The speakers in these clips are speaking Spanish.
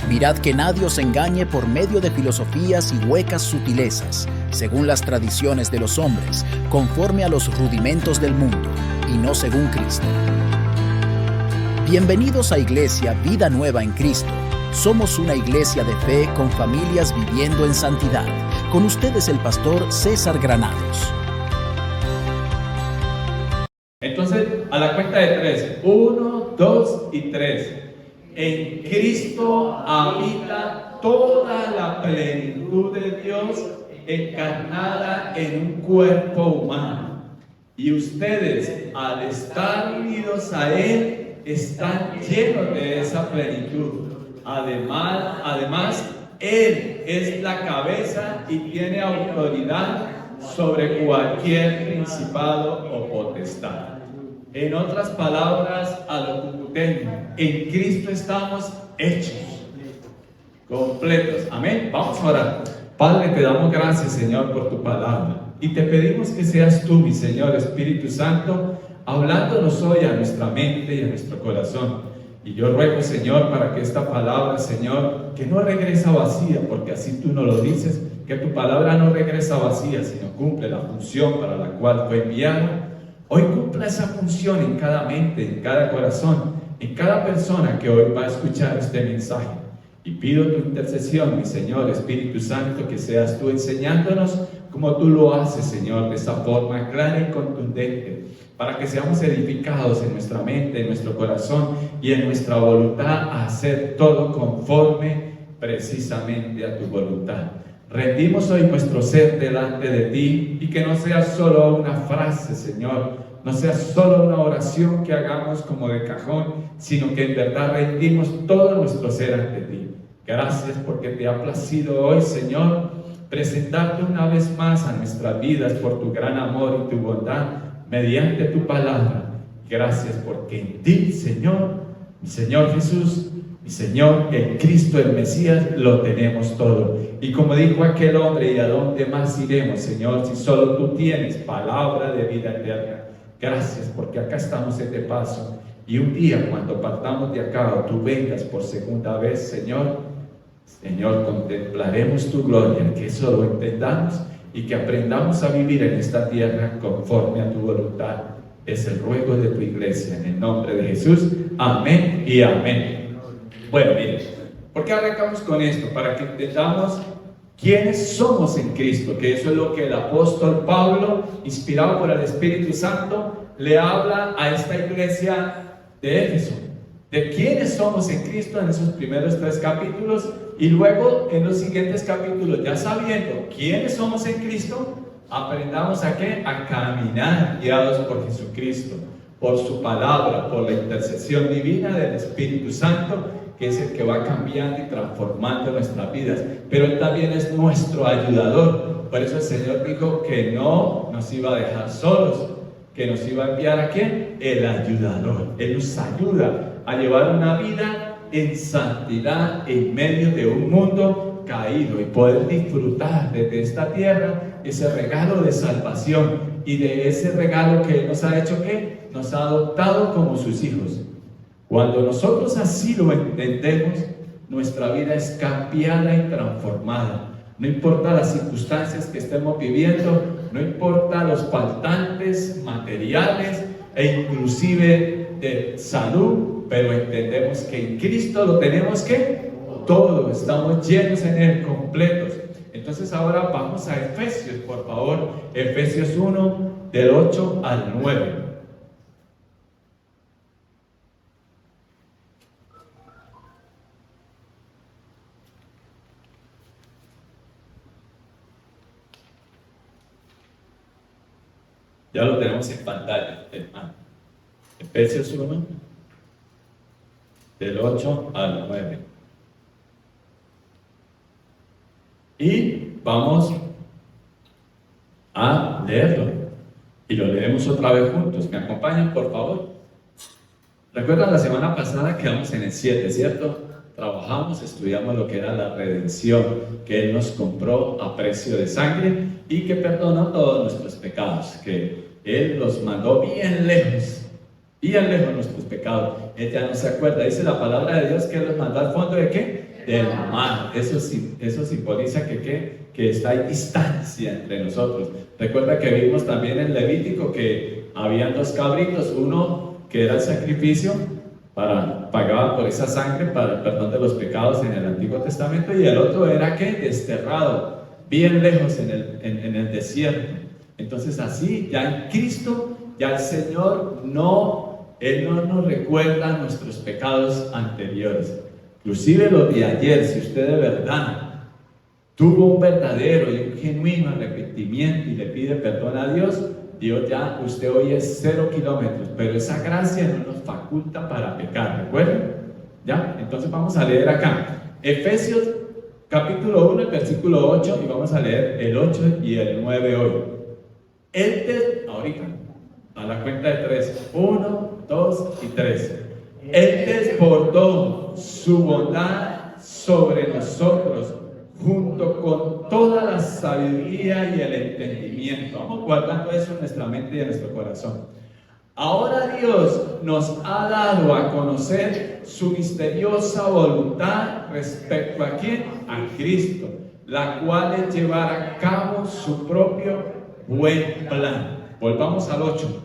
Mirad que nadie os engañe por medio de filosofías y huecas sutilezas, según las tradiciones de los hombres, conforme a los rudimentos del mundo, y no según Cristo. Bienvenidos a Iglesia Vida Nueva en Cristo. Somos una iglesia de fe con familias viviendo en santidad. Con ustedes el pastor César Granados. Entonces, a la cuenta de 3, 1, 2 y 3. En Cristo habita toda la plenitud de Dios encarnada en un cuerpo humano. Y ustedes, al estar unidos a Él, están llenos de esa plenitud. Además, Él es la cabeza y tiene autoridad sobre cualquier principado o potestad. En otras palabras, a lo cucuteño, en Cristo estamos hechos, completos. Amén. Vamos a orar. Padre, te damos gracias, Señor, por tu palabra. Y te pedimos que seas tú, mi Señor Espíritu Santo, hablándonos hoy a nuestra mente y a nuestro corazón. Y yo ruego, Señor, para que esta palabra, Señor, que no regresa vacía, porque así tú nos lo dices, que tu palabra no regresa vacía, sino cumple la función para la cual fue enviada. Hoy cumpla esa función en cada mente, en cada corazón, en cada persona que hoy va a escuchar este mensaje. Y pido tu intercesión, mi Señor Espíritu Santo, que seas tú enseñándonos como tú lo haces, Señor, de esa forma clara y contundente, para que seamos edificados en nuestra mente, en nuestro corazón y en nuestra voluntad a hacer todo conforme precisamente a tu voluntad. Rendimos hoy nuestro ser delante de ti y que no sea solo una frase, Señor, no sea solo una oración que hagamos como de cajón, sino que en verdad rendimos todo nuestro ser ante ti. Gracias porque te ha placido hoy, Señor, presentarte una vez más a nuestras vidas por tu gran amor y tu bondad mediante tu palabra. Gracias porque en ti, Señor, mi Señor Jesús, mi Señor, el Cristo, el Mesías, lo tenemos todo. Y como dijo aquel hombre, ¿y a dónde más iremos, Señor, si solo tú tienes palabra de vida eterna? Gracias porque acá estamos de paso. Y un día cuando partamos de acá o tú vengas por segunda vez, Señor, contemplaremos tu gloria, que eso lo entendamos y que aprendamos a vivir en esta tierra conforme a tu voluntad. Es el ruego de tu iglesia, en el nombre de Jesús. Amén y amén. Bueno, miren, ¿por qué arrancamos con esto? Para que entendamos quiénes somos en Cristo, que eso es lo que el apóstol Pablo, inspirado por el Espíritu Santo, le habla a esta iglesia de Éfeso, de quiénes somos en Cristo en esos primeros 3 capítulos, y luego en los siguientes capítulos, ya sabiendo quiénes somos en Cristo, aprendamos a ¿qué? A caminar guiados por Jesucristo, por su palabra, por la intercesión divina del Espíritu Santo, que es el que va cambiando y transformando nuestras vidas. Pero Él también es nuestro ayudador. Por eso el Señor dijo que no nos iba a dejar solos, que nos iba a enviar ¿a quién? El ayudador. Él nos ayuda a llevar una vida en santidad en medio de un mundo caído y poder disfrutar desde esta tierra ese regalo de salvación y de ese regalo que Él nos ha hecho ¿qué? Nos ha adoptado como sus hijos. Cuando nosotros así lo entendemos, nuestra vida es cambiada y transformada. No importa las circunstancias que estemos viviendo, no importa los faltantes materiales e inclusive de salud, pero entendemos que en Cristo lo tenemos ¿qué? Todo, estamos llenos en Él, completos. Entonces ahora vamos a Efesios, por favor, Efesios 1, del 8 al 9. Ya lo tenemos en pantalla, hermano. Efesios 1, del 8 al 9. Y vamos a leerlo. Y lo leemos otra vez juntos. ¿Me acompañan, por favor? ¿Recuerdan la semana pasada quedamos en el 7, cierto? Trabajamos, estudiamos lo que era la redención, que Él nos compró a precio de sangre y que perdonó todos nuestros pecados, que Él los mandó bien lejos Bien lejos nuestros pecados. Él ya no se acuerda. Dice la palabra de Dios que Él los mandó al fondo de ¿qué? Del mar. Eso simboliza que está en distancia entre nosotros. Recuerda que vimos también en Levítico que habían dos cabritos, uno que era el sacrificio pagaba por esa sangre para el perdón de los pecados en el Antiguo Testamento, y el otro era que desterrado bien lejos en el desierto. Entonces así ya en Cristo ya el Señor Él no nos recuerda nuestros pecados anteriores, inclusive los de ayer. Si usted de verdad tuvo un verdadero y un genuino arrepentimiento y le pide perdón a Dios, ya usted hoy es 0 kilómetros, pero esa gracia no nos faculta para pecar, ¿recuerdan? ¿Ya? Entonces vamos a leer acá Efesios capítulo 1, el versículo 8, y vamos a leer el 8 y el 9 hoy. Ahorita, a la cuenta de 3, 1, 2 y 3. Él desbordó su bondad sobre nosotros, junto con toda la sabiduría y el entendimiento. Vamos guardando eso en nuestra mente y en nuestro corazón. Ahora Dios nos ha dado a conocer su misteriosa voluntad respecto a ¿quién? A Cristo, la cual es llevar a cabo su propio buen plan. Volvamos al 8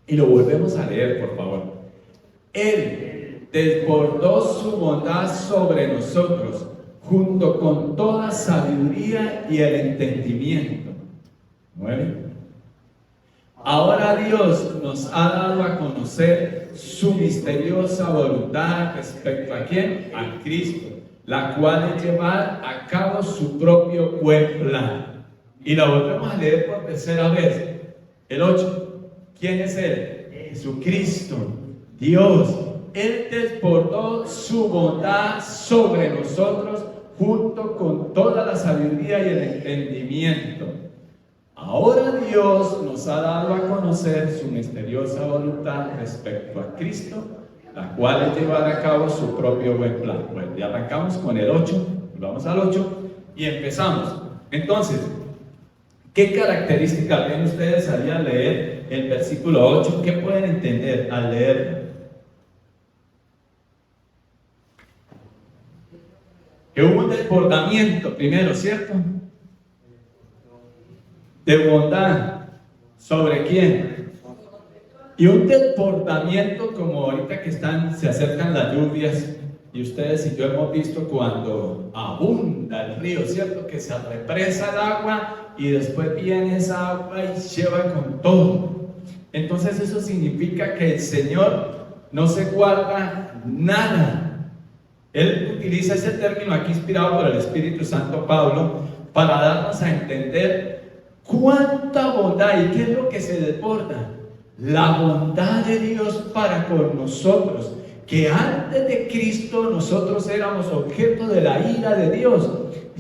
y lo volvemos a leer, por favor. Él desbordó su bondad sobre nosotros, junto con toda sabiduría y el entendimiento. 9. Ahora Dios nos ha dado a conocer su misteriosa voluntad respecto a ¿quién? A Cristo, la cual es llevar a cabo su propio buen plan. Y la volvemos a leer por tercera vez. El 8. ¿Quién es Él? Jesucristo, Dios. Él desbordó su bondad sobre nosotros, junto con toda la sabiduría y el entendimiento. Ahora Dios nos ha dado a conocer su misteriosa voluntad respecto a Cristo, la cual es llevar a cabo su propio buen plan. Bueno, ya arrancamos con el 8, vamos al 8 y empezamos. Entonces, ¿qué características ven ustedes al leer el versículo 8? ¿Qué pueden entender al leerlo? Que hubo un desbordamiento primero, ¿cierto? De bondad. ¿Sobre quién? Y un desbordamiento como ahorita que se acercan las lluvias, y ustedes y yo hemos visto cuando abunda el río, ¿cierto? Que se represa el agua y después viene esa agua y lleva con todo. Entonces eso significa que el Señor no se guarda nada. Él utiliza ese término aquí inspirado por el Espíritu Santo Pablo para darnos a entender cuánta bondad y qué es lo que se desborda. La bondad de Dios para con nosotros, que antes de Cristo nosotros éramos objeto de la ira de Dios,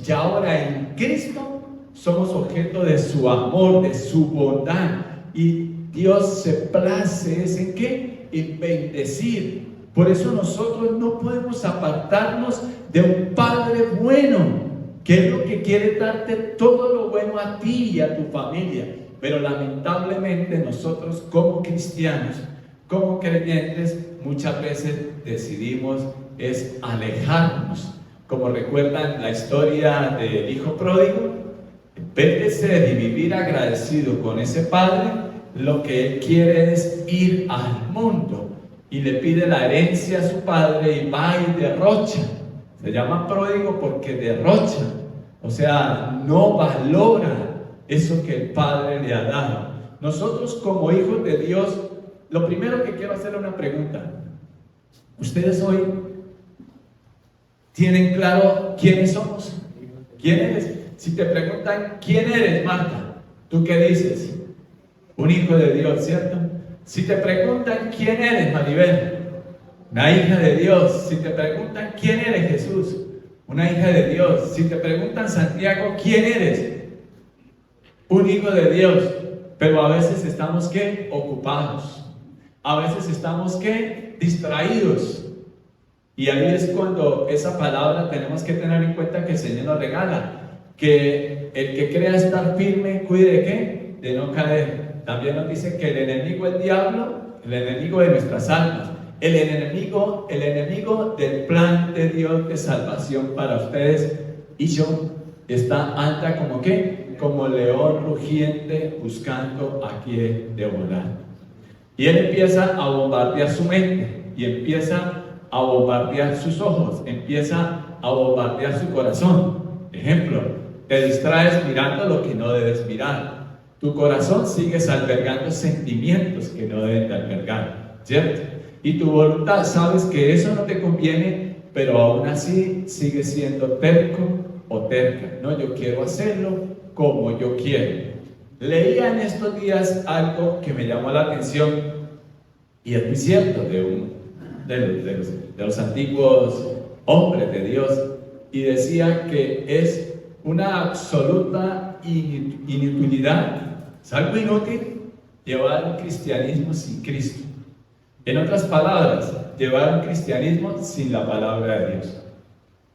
y ahora en Cristo somos objeto de su amor, de su bondad, y Dios se place ¿en qué? En bendecir. Por eso nosotros no podemos apartarnos de un Padre bueno, que es lo que quiere darte todo lo bueno a ti y a tu familia. Pero lamentablemente nosotros como cristianos, como creyentes, muchas veces decidimos es alejarnos. Como recuerdan la historia del hijo pródigo, en vez de ser y vivir agradecido con ese padre, lo que él quiere es ir al mundo y le pide la herencia a su padre y va y derrocha. Se llama pródigo porque derrocha, o sea, no valora eso que el Padre le ha dado. Nosotros como hijos de Dios, lo primero que quiero hacer es una pregunta. ¿Ustedes hoy tienen claro quiénes somos? ¿Quién eres? Si te preguntan, ¿quién eres, Marta? ¿Tú qué dices? Un hijo de Dios, ¿cierto? Si te preguntan, ¿quién eres, Maribel? Una hija de Dios. Si te preguntan, ¿quién eres, Jesús? Una hija de Dios. Si te preguntan, Santiago, ¿quién eres? Un hijo de Dios. Pero a veces estamos, ¿qué? Ocupados. A veces estamos, ¿qué? Distraídos. Y ahí es cuando esa palabra tenemos que tener en cuenta que el Señor nos regala. Que el que crea estar firme, cuide de ¿qué? De no caer. También nos dice que el enemigo, el diablo, el enemigo de nuestras almas, el enemigo del plan de Dios de salvación para ustedes y yo, está alta como ¿qué? Como león rugiente buscando a quien devorar. Y él empieza a bombardear su mente y empieza a bombardear sus ojos, empieza a bombardear su corazón. Ejemplo, te distraes mirando lo que no debes mirar. Tu corazón sigues albergando sentimientos que no deben de albergar, ¿cierto? Y tu voluntad, sabes que eso no te conviene, pero aún así sigues siendo terco o terca. No, yo quiero hacerlo como yo quiero. Leía en estos días algo que me llamó la atención y es muy cierto de los antiguos hombres de Dios, y decía que es una absoluta inutilidad, es algo inútil llevar un cristianismo sin Cristo. En otras palabras, llevar un cristianismo sin la palabra de Dios.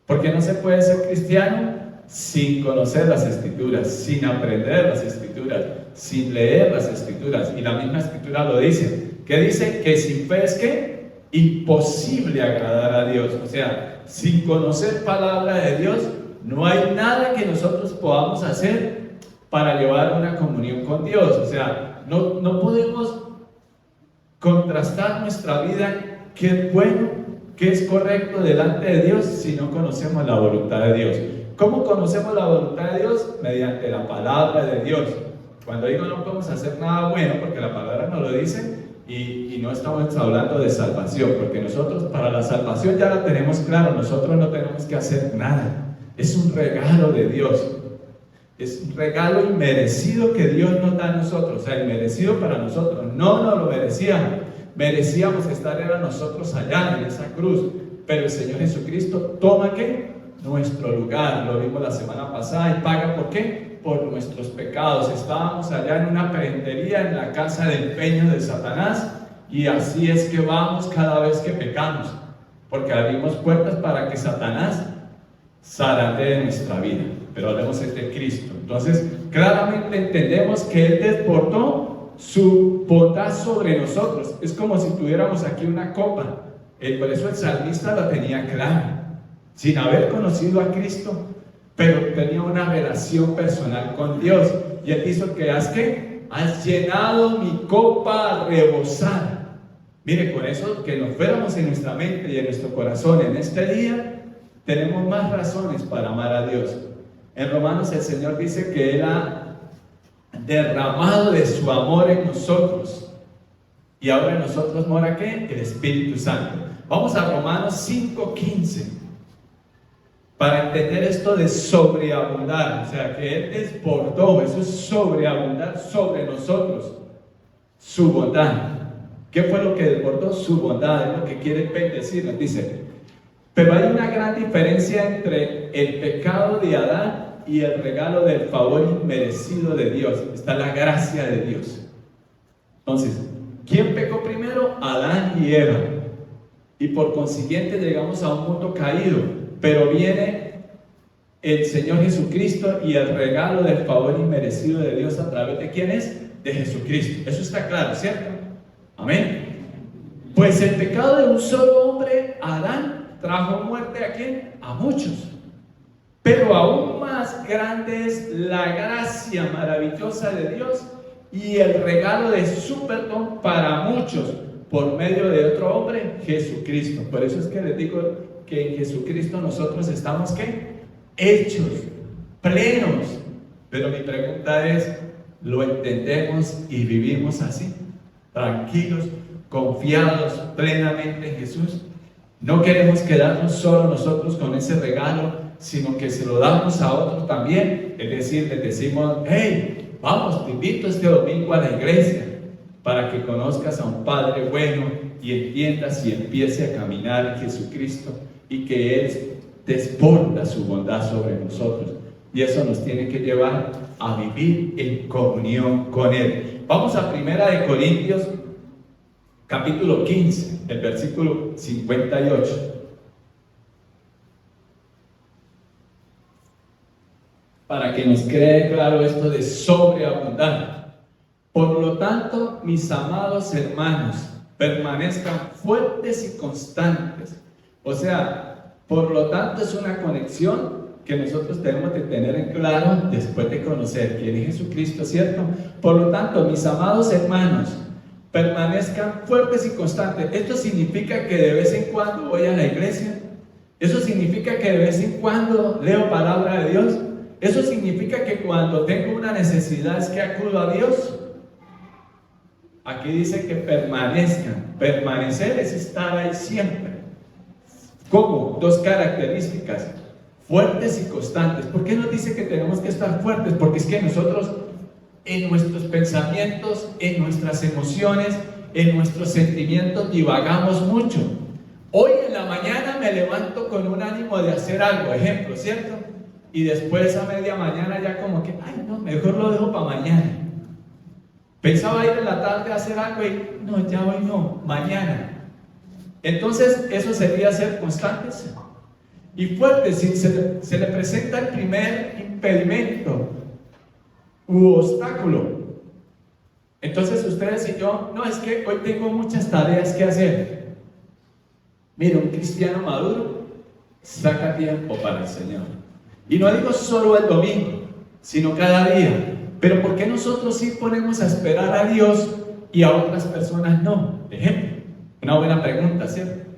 Porque no se puede ser cristiano sin conocer las Escrituras, sin aprender las Escrituras, sin leer las Escrituras. Y la misma Escritura lo dice. ¿Qué dice? Que sin fe es ¿qué? Imposible agradar a Dios. O sea, sin conocer palabra de Dios, no hay nada que nosotros podamos hacer para llevar una comunión con Dios. O sea, no podemos contrastar nuestra vida, qué es bueno, qué es correcto delante de Dios, si no conocemos la voluntad de Dios. ¿Cómo conocemos la voluntad de Dios? Mediante la palabra de Dios. Cuando digo no podemos hacer nada bueno, porque la palabra nos lo dice, y no estamos hablando de salvación, porque nosotros para la salvación ya la tenemos claro, nosotros no tenemos que hacer nada. Es un regalo de Dios. Es un regalo inmerecido que Dios nos da a nosotros, o sea, inmerecido para nosotros. No nos lo merecíamos. Merecíamos estar era nosotros allá en esa cruz, pero el Señor Jesucristo toma ¿qué? Nuestro lugar. Lo vimos la semana pasada, y paga ¿por qué? Por nuestros pecados. Estábamos allá en una prendería, en la casa de empeño de Satanás, y así es que vamos cada vez que pecamos, porque abrimos puertas para que Satanás zarandee de nuestra vida. Pero hablemos de Cristo. Entonces, claramente entendemos que Él desbordó su bondad sobre nosotros. Es como si tuviéramos aquí una copa. Por eso el salmista la tenía clara, sin haber conocido a Cristo, pero tenía una relación personal con Dios. Y Él hizo que has llenado mi copa a rebosar. Mire, con eso que nos fuéramos en nuestra mente y en nuestro corazón en este día, tenemos más razones para amar a Dios. En Romanos el Señor dice que Él ha derramado de su amor en nosotros, y ahora en nosotros mora ¿qué? El Espíritu Santo. Vamos a Romanos 5:15 para entender esto de sobreabundar. O sea, que Él desbordó, eso es sobreabundar sobre nosotros, su bondad. ¿Qué fue lo que desbordó? Su bondad, es lo que quiere bendecirnos. Dice: pero hay una gran diferencia entre el pecado de Adán y el regalo del favor inmerecido de Dios. Está la gracia de Dios. Entonces, ¿quién pecó primero? Adán y Eva. Y por consiguiente llegamos a un mundo caído. Pero viene el Señor Jesucristo y el regalo del favor inmerecido de Dios a través de ¿quién es? De Jesucristo. Eso está claro, ¿cierto? Amén. Pues el pecado de un solo hombre, Adán, trajo muerte ¿a quién? A muchos. Pero aún más grande es la gracia maravillosa de Dios y el regalo de su perdón para muchos por medio de otro hombre, Jesucristo. Por eso es que les digo que en Jesucristo nosotros estamos ¿qué? Hechos, plenos. Pero mi pregunta es, ¿lo entendemos y vivimos así? Tranquilos, confiados plenamente en Jesús. No queremos quedarnos solo nosotros con ese regalo, sino que se lo damos a otros también. Es decir, les decimos: hey, vamos, te invito este domingo a la iglesia para que conozcas a un Padre bueno y entiendas y empiece a caminar en Jesucristo, y que Él desborda su bondad sobre nosotros. Y eso nos tiene que llevar a vivir en comunión con Él. Vamos a 1 Corintios capítulo 15, el versículo 58. Para que nos quede claro esto de sobreabundar. Por lo tanto, mis amados hermanos, permanezcan fuertes y constantes. O sea, por lo tanto es una conexión que nosotros tenemos que tener en claro después de conocer quién es Jesucristo, ¿cierto? Por lo tanto, mis amados hermanos, permanezcan fuertes y constantes. Esto significa que de vez en cuando voy a la iglesia. Eso significa que de vez en cuando leo palabra de Dios. Eso significa que cuando tengo una necesidad es que acudo a Dios. Aquí dice que permanezcan. Permanecer es estar ahí siempre. ¿Cómo? Dos características: fuertes y constantes. ¿Por qué nos dice que tenemos que estar fuertes? Porque es que nosotros en nuestros pensamientos, en nuestras emociones, en nuestros sentimientos divagamos mucho. Hoy en la mañana me levanto con un ánimo de hacer algo, ejemplo, ¿cierto? Y después a media mañana ya como que, ay no, mejor lo dejo para mañana. Pensaba ir en la tarde a hacer algo y no, ya hoy no, mañana. Entonces, eso sería ser constantes y fuertes. Si se le presenta el primer impedimento u obstáculo, entonces ustedes y yo, no, es que hoy tengo muchas tareas que hacer. Mira, un cristiano maduro saca tiempo para el Señor. Y no digo solo el domingo, sino cada día. Pero ¿por qué nosotros sí ponemos a esperar a Dios y a otras personas no? Ejemplo, una buena pregunta, ¿cierto?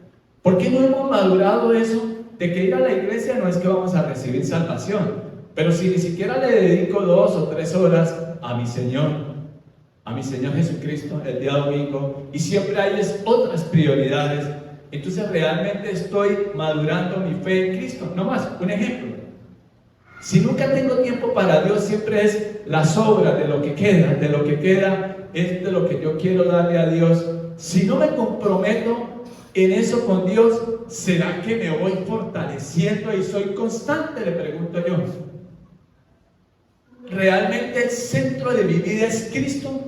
¿Por qué no hemos madurado eso de que ir a la iglesia no es que vamos a recibir salvación? Pero si ni siquiera le dedico 2 o 3 horas a mi Señor Jesucristo el día domingo, y siempre hay otras prioridades, entonces realmente estoy madurando mi fe en Cristo. No más, un ejemplo. Si nunca tengo tiempo para Dios, siempre es la sobra de lo que queda es de lo que yo quiero darle a Dios. Si no me comprometo en eso con Dios, ¿será que me voy fortaleciendo y soy constante? Le pregunto yo. ¿Realmente el centro de mi vida es Cristo?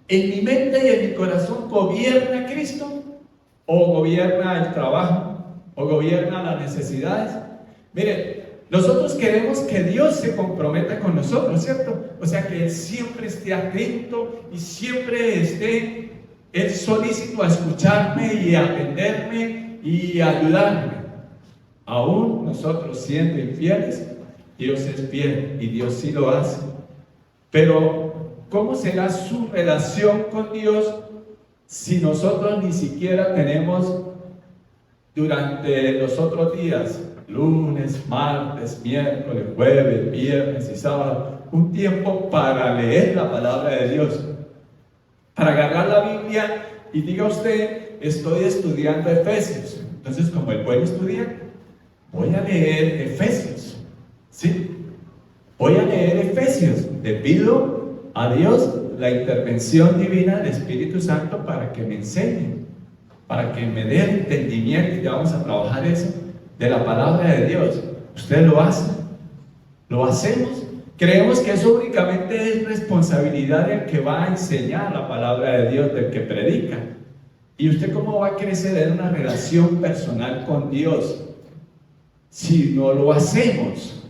¿En mi mente y en mi corazón gobierna Cristo? ¿O gobierna el trabajo? ¿O gobierna las necesidades? Mire, nosotros queremos que Dios se comprometa con nosotros, ¿cierto? O sea, que Él siempre esté atento y siempre esté Él solícito a escucharme y a atenderme y a ayudarme. Aún nosotros siendo infieles, Dios es fiel y Dios sí lo hace. Pero, ¿cómo será su relación con Dios si nosotros ni siquiera tenemos durante los otros días, lunes, martes, miércoles, jueves, viernes y sábado, un tiempo para leer la palabra de Dios? Para agarrar la Biblia y diga usted, estoy estudiando Efesios. Entonces, como el buen estudiante, voy a leer Efesios. ¿Sí? Voy a leer Efesios. Le pido a Dios la intervención divina del Espíritu Santo para que me enseñe, para que me dé el entendimiento, y ya vamos a trabajar eso, de la palabra de Dios. ¿Usted lo hace? ¿Lo hacemos? Creemos que eso únicamente es responsabilidad del que va a enseñar la palabra de Dios, del que predica. ¿Y usted cómo va a crecer en una relación personal con Dios si no lo hacemos?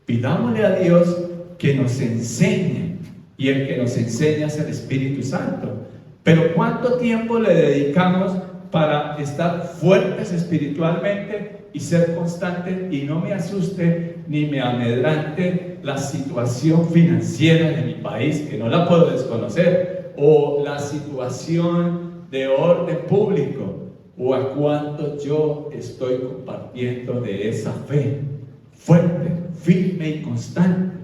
Pidámosle a Dios que nos enseñe, y el que nos enseña es el Espíritu Santo. Pero ¿cuánto tiempo le dedicamos para estar fuertes espiritualmente y ser constantes? Y no me asuste ni me amedrante la situación financiera de mi país, que no la puedo desconocer, o la situación de orden público, o a cuánto yo estoy compartiendo de esa fe fuerte, firme y constante.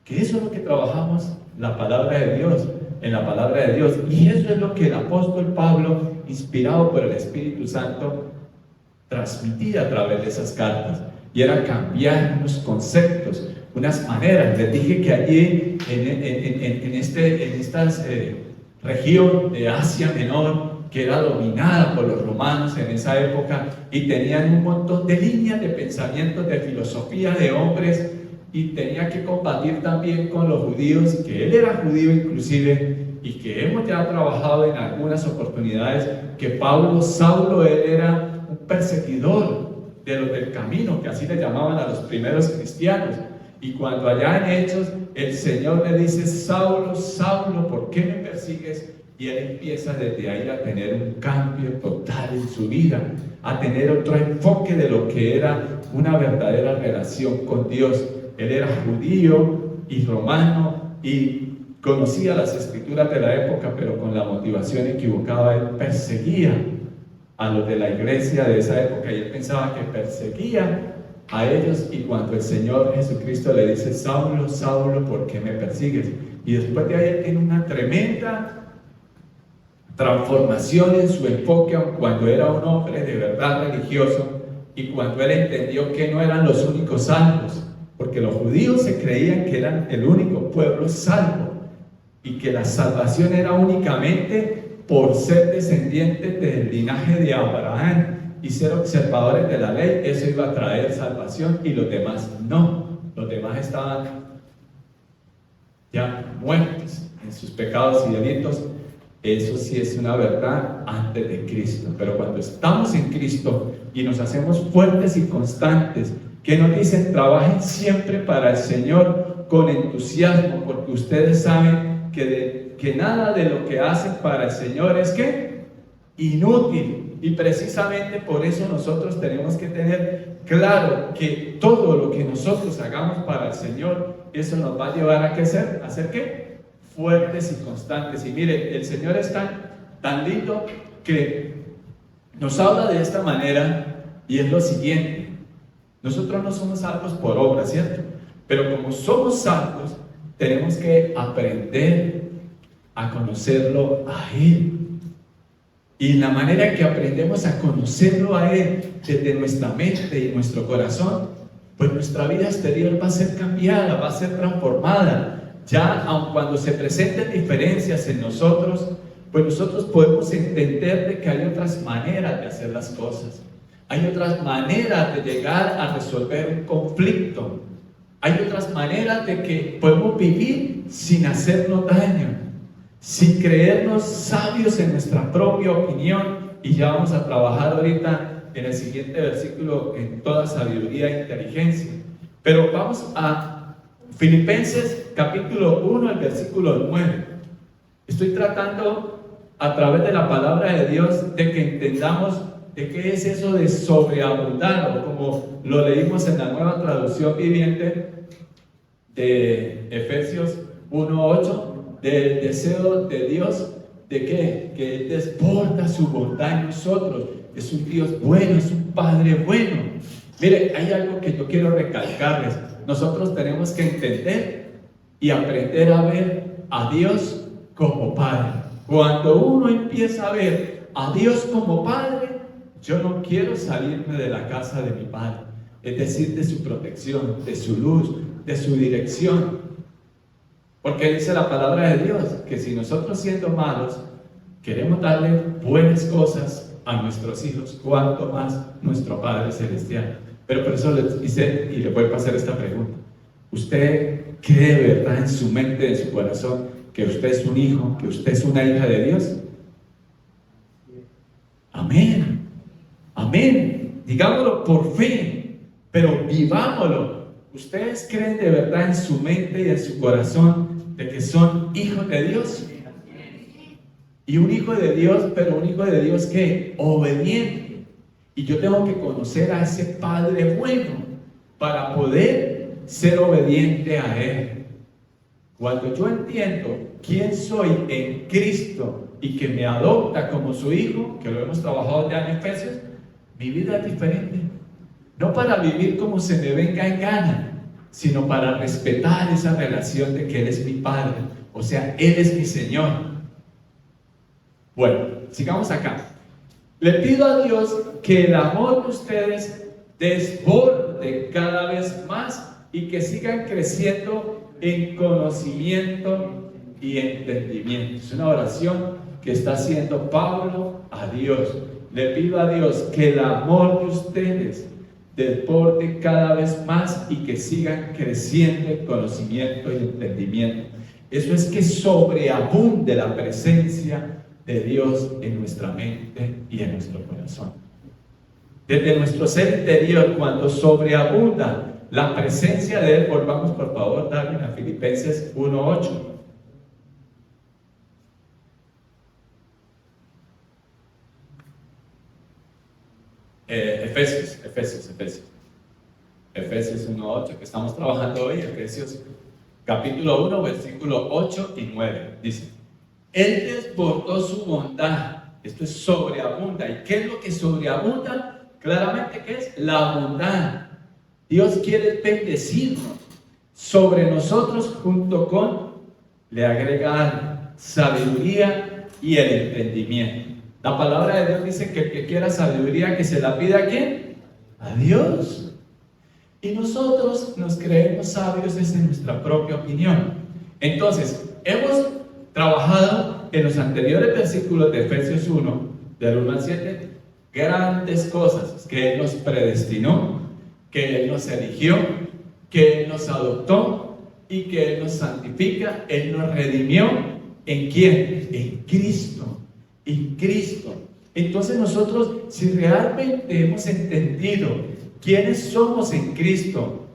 Que eso es lo que trabajamos la palabra de Dios, en la palabra de Dios. Y eso es lo que el apóstol Pablo, inspirado por el Espíritu Santo, transmitía a través de esas cartas. Y era cambiar unos conceptos, unas maneras. Les dije que allí, en esta región de Asia Menor, que era dominada por los romanos en esa época, y tenían un montón de líneas de pensamientos, de filosofía de hombres, y tenía que combatir también con los judíos, que él era judío inclusive, y que hemos ya trabajado en algunas oportunidades, que Saulo, él era un perseguidor de los del camino, que así le llamaban a los primeros cristianos. Y cuando allá en Hechos el Señor le dice: Saulo, Saulo, ¿por qué me persigues? Y él empieza desde ahí a tener un cambio total en su vida, a tener otro enfoque de lo que era una verdadera relación con Dios. Él era judío y romano y conocía las escrituras de la época, pero con la motivación equivocada. Él perseguía a los de la iglesia de esa época y él pensaba que perseguía a ellos, y cuando el Señor Jesucristo le dice: Saulo, Saulo, ¿por qué me persigues? Y después de ahí él tiene una tremenda transformación en su enfoque, cuando era un hombre de verdad religioso y cuando él entendió que no eran los únicos salvos, porque los judíos se creían que eran el único pueblo salvo y que la salvación era únicamente por ser descendientes del linaje de Abraham y ser observadores de la ley. Eso iba a traer salvación, y los demás no. Los demás estaban ya muertos en sus pecados y delitos. Eso sí es una verdad antes de Cristo. Pero cuando estamos en Cristo y nos hacemos fuertes y constantes, que nos dicen: trabajen siempre para el Señor con entusiasmo, porque ustedes saben que nada de lo que hacen para el Señor es ¿qué? Inútil. Y precisamente por eso nosotros tenemos que tener claro que todo lo que nosotros hagamos para el Señor, eso nos va a llevar a hacer ¿qué? Fuertes y constantes. Y mire, el Señor es tan lindo que nos habla de esta manera, y es lo siguiente: nosotros no somos salvos por obra, ¿cierto? Pero como somos salvos, tenemos que aprender a conocerlo a Él. Y la manera en que aprendemos a conocerlo a Él desde nuestra mente y nuestro corazón, pues nuestra vida exterior va a ser cambiada, va a ser transformada. Ya aun cuando se presenten diferencias en nosotros, pues nosotros podemos entender de que hay otras maneras de hacer las cosas. Hay otras maneras de llegar a resolver un conflicto. Hay otras maneras de que podemos vivir sin hacernos daño, sin creernos sabios en nuestra propia opinión. Y ya vamos a trabajar ahorita en el siguiente versículo en toda sabiduría e inteligencia. Pero vamos a Filipenses capítulo 1, el versículo 9. Estoy tratando a través de la palabra de Dios de que entendamos de qué es eso de sobreabundar, o como lo leímos en la Nueva Traducción Viviente de Efesios 1:8, del deseo de Dios, ¿de qué? Que Él desborda su bondad en nosotros. Es un Dios bueno, es un Padre bueno. Mire, hay algo que yo quiero recalcarles. Nosotros tenemos que entender y aprender a ver a Dios como Padre. Cuando uno empieza a ver a Dios como Padre, yo no quiero salirme de la casa de mi Padre, es decir, de su protección, de su luz, de su dirección. Porque dice la palabra de Dios que si nosotros, siendo malos, queremos darle buenas cosas a nuestros hijos, cuánto más nuestro Padre Celestial. Pero por eso les dice, y le voy a pasar esta pregunta: ¿usted cree de verdad en su mente, en su corazón, que usted es un hijo, que usted es una hija de Dios? Amén, amén. Digámoslo por fe, pero vivámoslo. ¿Ustedes creen de verdad en su mente y en su corazón de que son hijos de Dios? Y un hijo de Dios, pero un hijo de Dios que obediente. Y yo tengo que conocer a ese Padre bueno para poder ser obediente a Él. Cuando yo entiendo quién soy en Cristo y que me adopta como su hijo, que lo hemos trabajado ya en Efesios, mi vida es diferente. No para vivir como se me venga en gana, sino para respetar esa relación de que Él es mi Padre, o sea, Él es mi Señor. Bueno, sigamos acá. Le pido a Dios que el amor de ustedes desborde cada vez más y que sigan creciendo en conocimiento y entendimiento. Es una oración que está haciendo Pablo a Dios. Le pido a Dios que el amor de ustedes desborde cada vez más y que sigan creciendo en conocimiento y entendimiento. Eso es que sobreabunde la presencia de Dios en nuestra mente y en nuestro corazón. Desde nuestro ser interior, cuando sobreabunda la presencia de Él, volvamos por favor, Darwin, a Filipenses 1:8. Efesios 1:8, que estamos trabajando hoy, Efesios capítulo 1, versículo 8 y 9. Dice: Él desbordó su bondad. Esto es sobreabunda. ¿Y qué es lo que sobreabunda? Claramente, ¿qué es? La bondad. Dios quiere bendecirnos sobre nosotros, junto con, le agrega sabiduría y el entendimiento. La palabra de Dios dice que el que quiera sabiduría, que se la pida ¿a quién? A Dios. Y nosotros nos creemos sabios desde nuestra propia opinión. Entonces, hemos trabajado en los anteriores versículos de Efesios 1, del 1 al 7, grandes cosas: que Él nos predestinó, que Él nos eligió, que Él nos adoptó y que Él nos santifica. Él nos redimió. ¿En quién? En Cristo. En Cristo. Entonces nosotros, si realmente hemos entendido quiénes somos en Cristo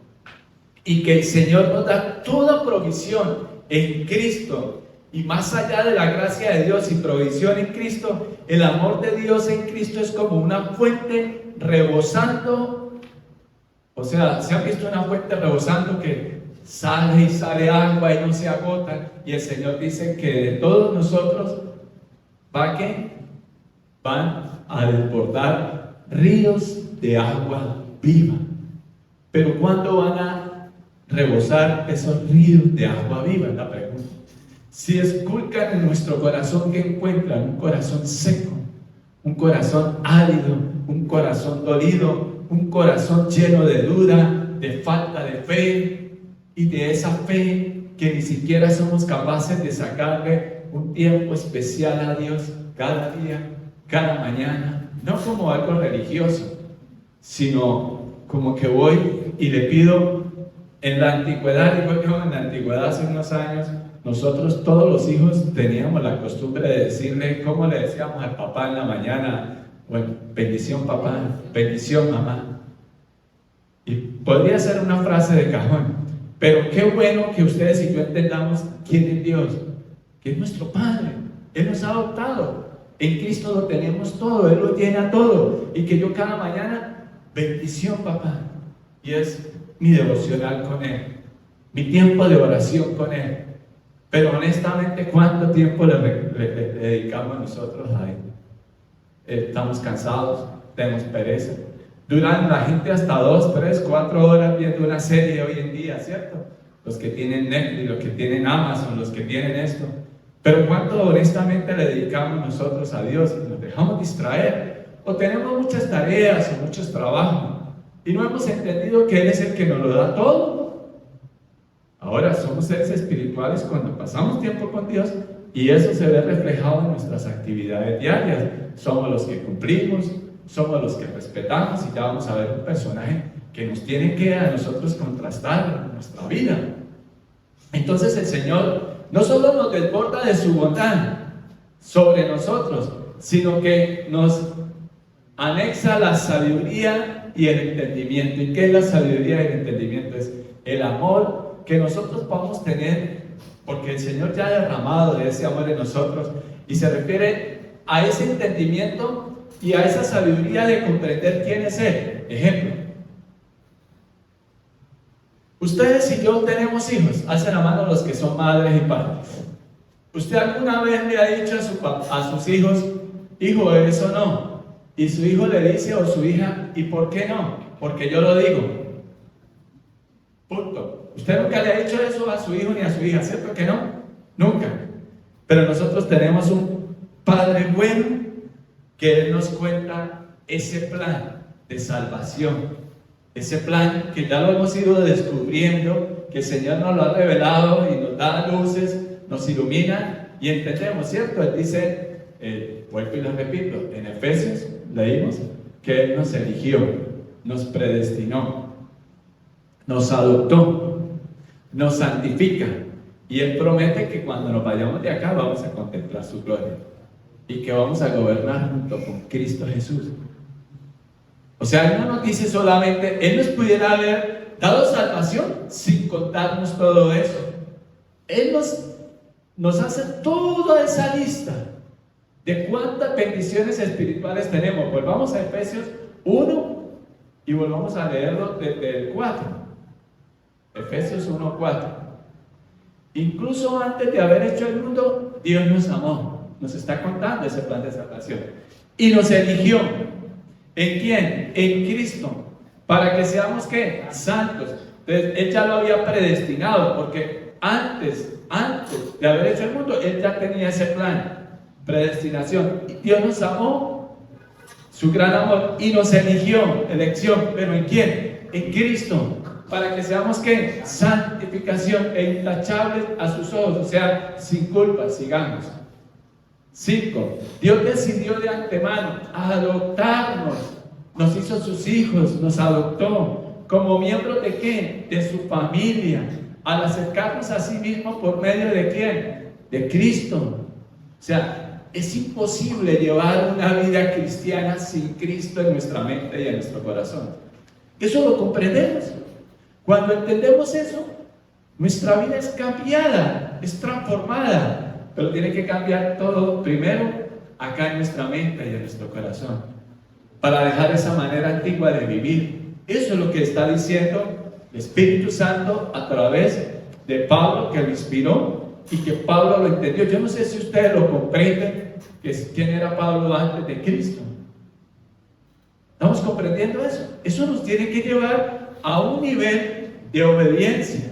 y que el Señor nos da toda provisión en Cristo, y más allá de la gracia de Dios y provisión en Cristo, el amor de Dios en Cristo es como una fuente rebosando. O sea, ¿se han visto una fuente rebosando que sale y sale agua y no se agota? Y el Señor dice que de todos nosotros van a desbordar ríos de agua viva. Pero ¿cuándo van a rebosar esos ríos de agua viva? Es la pregunta. Si esculcan en nuestro corazón, ¿qué encuentran? Un corazón seco, un corazón árido, un corazón dolido, un corazón lleno de duda, de falta de fe, y de esa fe que ni siquiera somos capaces de sacarle un tiempo especial a Dios cada día, cada mañana, no como algo religioso, sino como que voy y le pido. En la antigüedad, hace unos años, nosotros todos los hijos teníamos la costumbre de decirle, ¿cómo le decíamos al papá en la mañana? Bueno, bendición papá, bendición mamá. Y podría ser una frase de cajón, pero qué bueno que ustedes y yo entendamos quién es Dios, que es nuestro Padre. Él nos ha adoptado. En Cristo lo tenemos todo, Él lo llena todo. Y que yo cada mañana, bendición papá. Y es mi devocional con Él, mi tiempo de oración con Él. Pero honestamente, ¿cuánto tiempo le dedicamos nosotros a Él? Estamos cansados, tenemos pereza. Duran la gente hasta 2, 3, 4 horas viendo una serie hoy en día, ¿cierto? Los que tienen Netflix, los que tienen Amazon, los que tienen esto. Pero ¿cuánto honestamente le dedicamos nosotros a Dios? ¿Nos dejamos distraer? ¿O tenemos muchas tareas o muchos trabajos y no hemos entendido que Él es el que nos lo da todo? Ahora somos seres espirituales cuando pasamos tiempo con Dios, y eso se ve reflejado en nuestras actividades diarias. Somos los que cumplimos, somos los que respetamos, y ya vamos a ver un personaje que nos tiene que a nosotros contrastar en nuestra vida. Entonces el Señor no solo nos desborda de su bondad sobre nosotros, sino que nos anexa la sabiduría y el entendimiento. ¿Y qué es la sabiduría y el entendimiento? Es el amor que nosotros podamos tener, porque el Señor ya ha derramado de ese amor en nosotros, y se refiere a ese entendimiento y a esa sabiduría de comprender quién es Él. Ejemplo: ustedes y yo tenemos hijos. Alcen la mano los que son madres y padres. ¿Usted alguna vez le ha dicho a sus hijos, hijo, eres o no? Y su hijo le dice, o su hija, ¿y por qué no? Porque yo lo digo. Punto. Usted nunca le ha dicho eso a su hijo ni a su hija, ¿cierto que no? Nunca. Pero nosotros tenemos un Padre bueno, que Él nos cuenta ese plan de salvación, ese plan que ya lo hemos ido descubriendo, que el Señor nos lo ha revelado y nos da luces, nos ilumina y entendemos, ¿cierto? Él dice, vuelvo y lo repito, en Efesios leímos que Él nos eligió, nos predestinó, nos adoptó, nos santifica, y Él promete que cuando nos vayamos de acá vamos a contemplar su gloria y que vamos a gobernar junto con Cristo Jesús. O sea, Él no nos dice solamente, Él nos pudiera haber dado salvación sin contarnos todo eso. Él nos hace toda esa lista de cuántas bendiciones espirituales tenemos. Volvamos a Efesios 1, Y volvamos a leerlo desde el 4. Efesios 1:4. Incluso antes de haber hecho el mundo, Dios nos amó. Nos está contando ese plan de salvación. Y nos eligió. ¿En quién? En Cristo. Para que seamos, ¿qué? Santos. Entonces, Él ya lo había predestinado, porque antes de haber hecho el mundo, Él ya tenía ese plan, predestinación. Y Dios nos amó, su gran amor, y nos eligió, elección. ¿Pero en quién? En Cristo. Para que seamos, ¿qué? Santificación e intachables a sus ojos, o sea, sin culpa, sigamos. 5. Dios decidió de antemano adoptarnos, nos hizo sus hijos, nos adoptó como miembros de ¿qué? De su familia, al acercarnos a sí mismo por medio de ¿quién? De Cristo. O sea, es imposible llevar una vida cristiana sin Cristo en nuestra mente y en nuestro corazón. Eso lo comprendemos. Cuando entendemos eso, nuestra vida es cambiada, es transformada. Pero tiene que cambiar todo primero acá en nuestra mente y en nuestro corazón, para dejar esa manera antigua de vivir. Eso es lo que está diciendo el Espíritu Santo a través de Pablo, que lo inspiró y que Pablo lo entendió. Yo no sé si ustedes lo comprenden, quién era Pablo antes de Cristo. ¿Estamos comprendiendo eso? Eso nos tiene que llevar a un nivel de obediencia,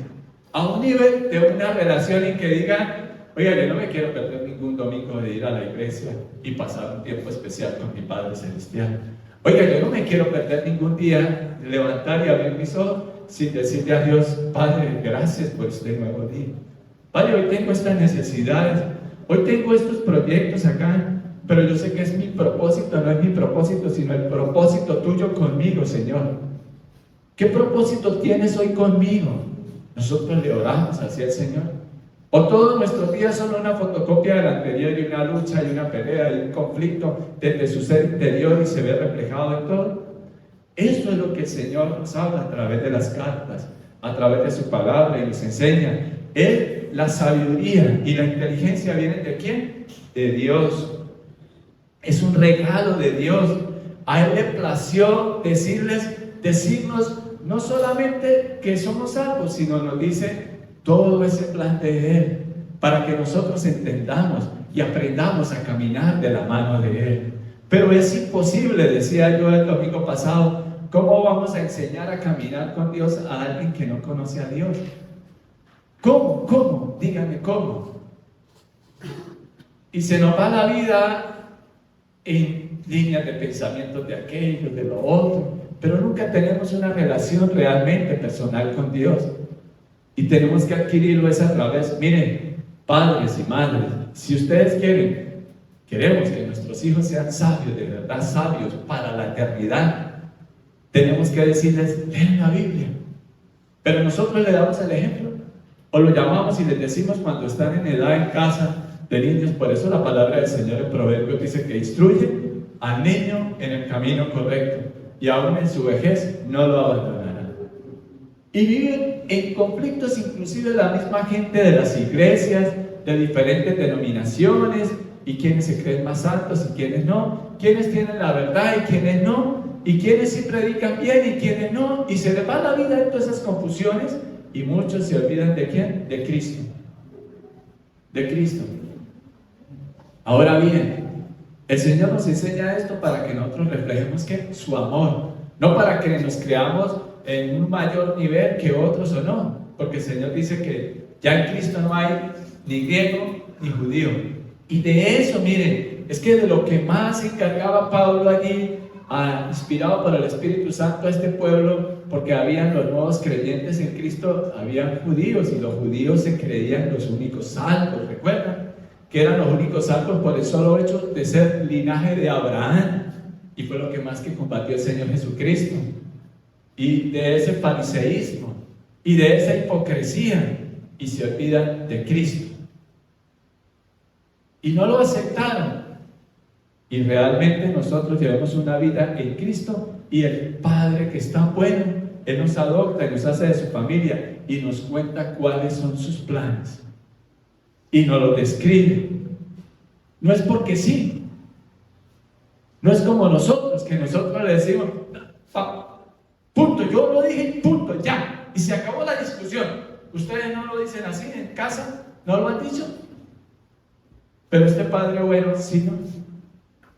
a un nivel de una relación en que digan: oiga, yo no me quiero perder ningún domingo de ir a la iglesia y pasar un tiempo especial con mi Padre Celestial. Oiga, yo no me quiero perder ningún día de levantar y abrir mis ojos sin decirle a Dios: Padre, gracias por este nuevo día. Padre, hoy tengo estas necesidades, hoy tengo estos proyectos acá, pero yo sé que es mi propósito, no es mi propósito, sino el propósito tuyo conmigo, Señor. ¿Qué propósito tienes hoy conmigo? Nosotros le oramos hacia el Señor. O todos nuestros días son una fotocopia del anterior, y una lucha, y una pelea, y un conflicto desde su ser interior y se ve reflejado en todo. Eso es lo que el Señor nos habla a través de las cartas, a través de su palabra, y nos enseña. La sabiduría y la inteligencia vienen ¿de quién? De Dios. Es un regalo de Dios. A Él le plació decirnos no solamente que somos salvos, sino nos dice todo ese plan de Él, para que nosotros entendamos y aprendamos a caminar de la mano de Él. Pero es imposible, decía yo el domingo pasado, ¿cómo vamos a enseñar a caminar con Dios a alguien que no conoce a Dios? ¿Cómo? Díganme, ¿cómo? Y se nos va la vida en líneas de pensamientos de aquello, de lo otro, pero nunca tenemos una relación realmente personal con Dios. Y tenemos que adquirirlo a través, miren, padres y madres, si ustedes queremos que nuestros hijos sean sabios, de verdad sabios para la eternidad, tenemos que decirles: lean la Biblia. Pero nosotros le damos el ejemplo, o lo llamamos y les decimos cuando están en edad en casa de niños. Por eso la palabra del Señor en Proverbios dice que instruye al niño en el camino correcto, y aún en su vejez no lo abandonará. Y viven en conflictos inclusive la misma gente de las iglesias, de diferentes denominaciones, y quienes se creen más santos y quienes no, quienes tienen la verdad y quienes no, y quienes sí predican bien y quienes no, y se les va la vida en todas esas confusiones, y muchos se olvidan ¿de quién? De Cristo. De Cristo. Ahora bien, el Señor nos enseña esto para que nosotros reflejemos ¿qué? Su amor, no para que nos creamos en un mayor nivel que otros o no, porque el Señor dice que ya en Cristo no hay ni griego ni judío. Y de eso, miren, es que de lo que más se encargaba Pablo allí, inspirado por el Espíritu Santo a este pueblo, porque habían los nuevos creyentes en Cristo, habían judíos, y los judíos se creían los únicos salvos. ¿Recuerdan? Que eran los únicos salvos por el solo hecho de ser linaje de Abraham, y fue lo que más que combatió el Señor Jesucristo. Y de ese fariseísmo y de esa hipocresía, y se olvidan de Cristo y no lo aceptaron. Y realmente nosotros llevamos una vida en Cristo, y el Padre, que es tan bueno, Él nos adopta y nos hace de su familia y nos cuenta cuáles son sus planes y nos lo describe. No es porque sí, no es como nosotros, que nosotros le decimos: Punto, yo lo dije, punto, ya. Y se acabó la discusión. ¿Ustedes no lo dicen así en casa? ¿No lo han dicho? Pero este Padre bueno, sí, ¿no?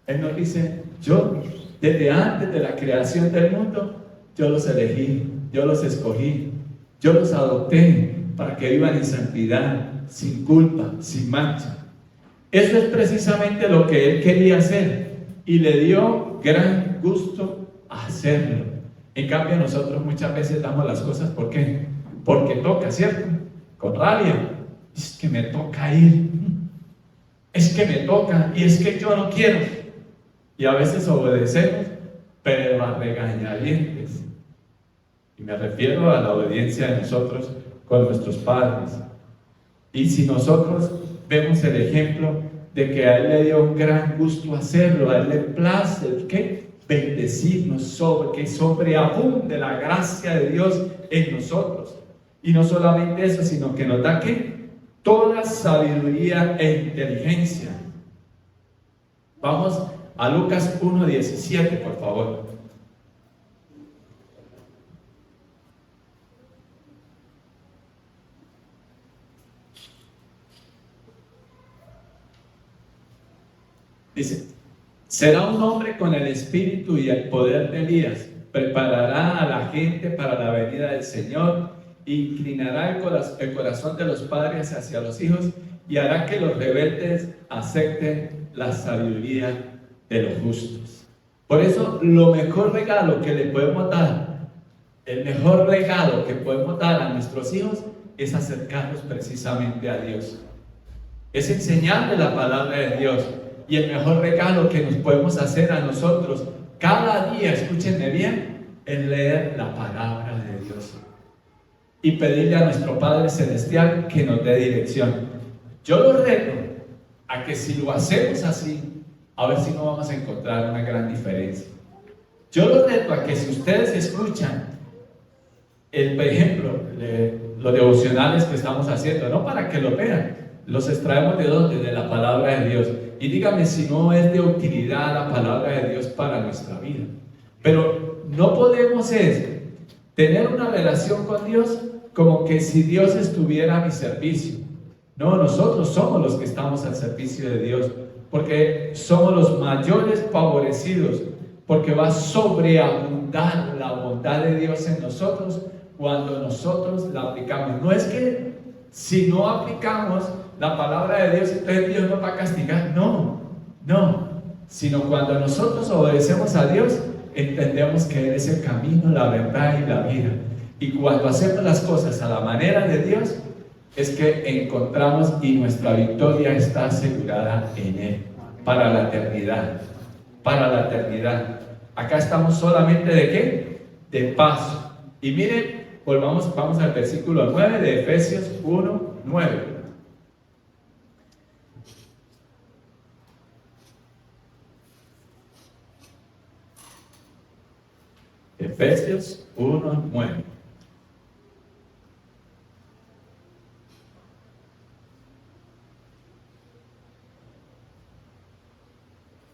Él nos dice, yo, desde antes de la creación del mundo, yo los elegí, yo los escogí, yo los adopté para que vivan en santidad, sin culpa, sin mancha. Eso es precisamente lo que Él quería hacer y le dio gran gusto hacerlo. En cambio, nosotros muchas veces damos las cosas, ¿por qué? Porque toca, ¿cierto? Con rabia. Es que me toca ir. Es que me toca y es que yo no quiero. Y a veces obedecemos, pero a regañadientes. Y me refiero a la obediencia de nosotros con nuestros padres. Y si nosotros vemos el ejemplo de que a Él le dio un gran gusto hacerlo, a Él le place, ¿qué? Bendecirnos, que sobreabunde la gracia de Dios en nosotros. Y no solamente eso, sino que nos da ¿qué? Toda sabiduría e inteligencia. Vamos a Lucas 1:17, por favor. Dice, será un hombre con el espíritu y el poder de Elías, preparará a la gente para la venida del Señor, inclinará el corazón de los padres hacia los hijos y hará que los rebeldes acepten la sabiduría de los justos. Por eso, lo mejor regalo que le podemos dar, el mejor regalo que podemos dar a nuestros hijos es acercarlos precisamente a Dios, es enseñarles la palabra de Dios. Y el mejor regalo que nos podemos hacer a nosotros cada día, escúchenme bien, es leer la palabra de Dios y pedirle a nuestro Padre Celestial que nos dé dirección. Yo los reto a que si lo hacemos así, a ver si no vamos a encontrar una gran diferencia. Yo los reto a que si ustedes escuchan, por ejemplo, los devocionales que estamos haciendo, no para que lo vean, los extraemos ¿de dónde? De la palabra de Dios. Y dígame si no es de utilidad la palabra de Dios para nuestra vida. Pero no podemos tener una relación con Dios como que si Dios estuviera a mi servicio. No, nosotros somos los que estamos al servicio de Dios, porque somos los mayores favorecidos, porque va a sobreabundar la bondad de Dios en nosotros cuando nosotros la aplicamos. No es que si no aplicamos la palabra de Dios, entonces Dios nos va a castigar. No, sino cuando nosotros obedecemos a Dios, entendemos que Él es el camino, la verdad y la vida. Y cuando hacemos las cosas a la manera de Dios, es que encontramos y nuestra victoria está asegurada en Él, para la eternidad, para la eternidad. Acá estamos solamente ¿de qué? De paso. Y miren, vamos al versículo 9 de Efesios 1:9. Efesios 1:9.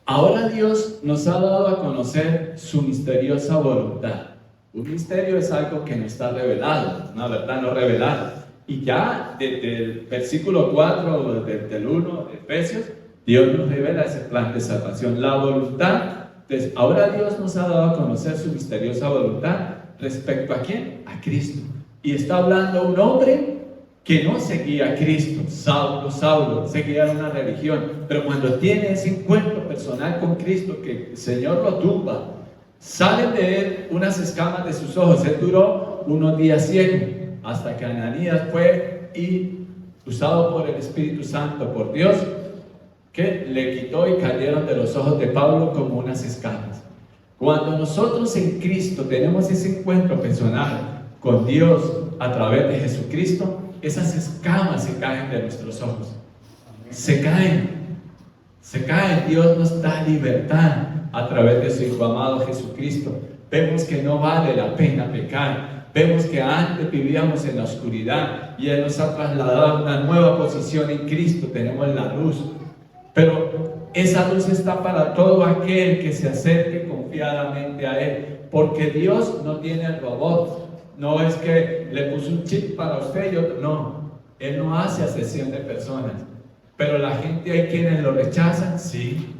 Ahora Dios nos ha dado a conocer su misteriosa voluntad. Un misterio es algo que no está revelado, una verdad no revelada. Y ya desde el versículo 4, desde el 1 de Efesios, Dios nos revela ese plan de salvación, la voluntad. Entonces, ahora Dios nos ha dado a conocer su misteriosa voluntad respecto a ¿quién? A Cristo. Y está hablando un hombre que no seguía a Cristo, Saulo, seguía una religión, pero cuando tiene ese encuentro personal con Cristo, que el Señor lo tumba, salen de él unas escamas de sus ojos. Él duró unos días ciego, hasta que Ananías fue y, usado por el Espíritu Santo, por Dios, que le quitó y cayeron de los ojos de Pablo como unas escamas. Cuando nosotros en Cristo tenemos ese encuentro personal con Dios a través de Jesucristo, esas escamas se caen de nuestros ojos. Se caen. Dios nos da libertad a través de su Hijo amado Jesucristo. Vemos que no vale la pena pecar. Vemos que antes vivíamos en la oscuridad y Él nos ha trasladado a una nueva posición en Cristo. Tenemos la luz. Pero esa luz está para todo aquel que se acerque confiadamente a Él. porque Dios no tiene robots. No es que le puso un chip para usted y otro. No, Él no hace acepción de personas. Pero la gente, hay quienes lo rechazan, sí.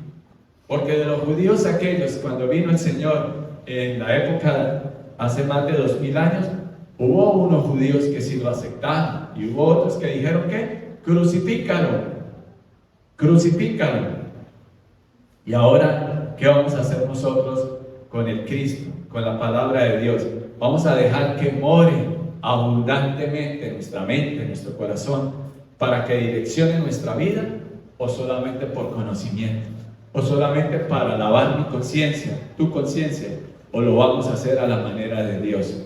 Porque de los judíos aquellos, cuando vino el Señor en la época, hace más de 2000 años, hubo unos judíos que sí lo aceptaron. Y hubo otros que dijeron que crucifícalo. Crucifícalo. Y ahora, ¿qué vamos a hacer nosotros con el Cristo, con la palabra de Dios? Vamos a dejar que more abundantemente en nuestra mente, en nuestro corazón, para que direccione nuestra vida, o solamente por conocimiento, o solamente para lavar mi conciencia, tu conciencia, o lo vamos a hacer a la manera de Dios.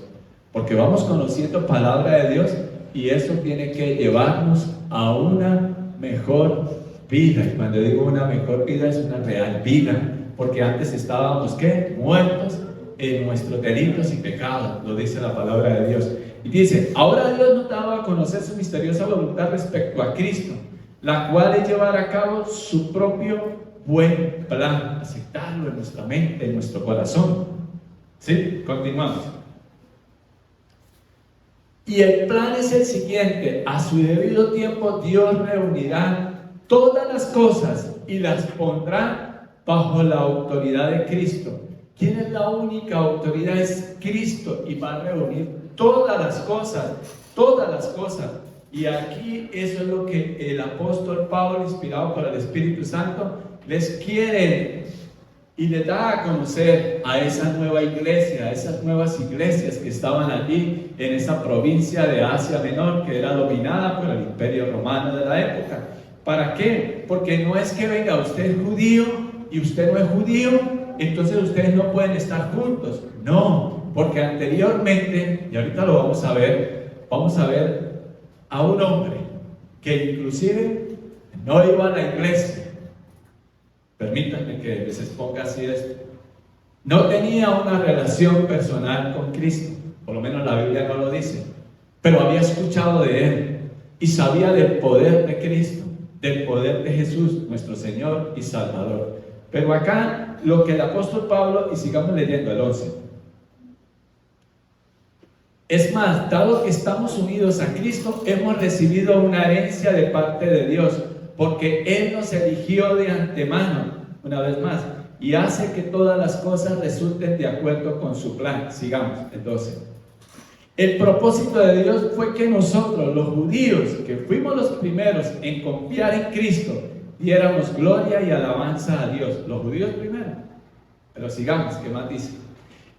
Porque vamos conociendo palabra de Dios y eso tiene que llevarnos a una mejor vida. Y cuando digo una mejor vida, es una real vida, porque antes estábamos, ¿qué? Muertos en nuestros delitos y pecados, lo dice la palabra de Dios. Y dice, ahora Dios nos daba a conocer su misteriosa voluntad respecto a Cristo, la cual es llevar a cabo su propio buen plan, aceptarlo en nuestra mente, en nuestro corazón. ¿Sí? Continuamos. Y el plan es el siguiente: a su debido tiempo Dios reunirá todas las cosas y las pondrá bajo la autoridad de Cristo. ¿Quién es la única autoridad? Es Cristo, y va a reunir todas las cosas, todas las cosas. Y aquí eso es lo que el apóstol Pablo, inspirado por el Espíritu Santo, les quiere y les da a conocer a esa nueva iglesia, a esas nuevas iglesias que estaban allí en esa provincia de Asia Menor, que era dominada por el Imperio Romano de la época. ¿Para qué? Porque no es que venga usted es judío y usted no es judío, entonces ustedes no pueden estar juntos. No, porque anteriormente, y ahorita lo vamos a ver a un hombre que inclusive no iba a la iglesia. Permítanme que les exponga así esto. No tenía una relación personal con Cristo, por lo menos la Biblia no lo dice, pero había escuchado de Él y sabía del poder de Cristo, del poder de Jesús, nuestro Señor y Salvador. Pero acá lo que el apóstol Pablo, y sigamos leyendo el 11. Es más, dado que estamos unidos a Cristo, hemos recibido una herencia de parte de Dios, porque Él nos eligió de antemano, una vez más, y hace que todas las cosas resulten de acuerdo con su plan. Sigamos, el 12. El propósito de Dios fue que nosotros, los judíos, que fuimos los primeros en confiar en Cristo, diéramos gloria y alabanza a Dios. Los judíos primero. Pero sigamos, ¿qué más dice?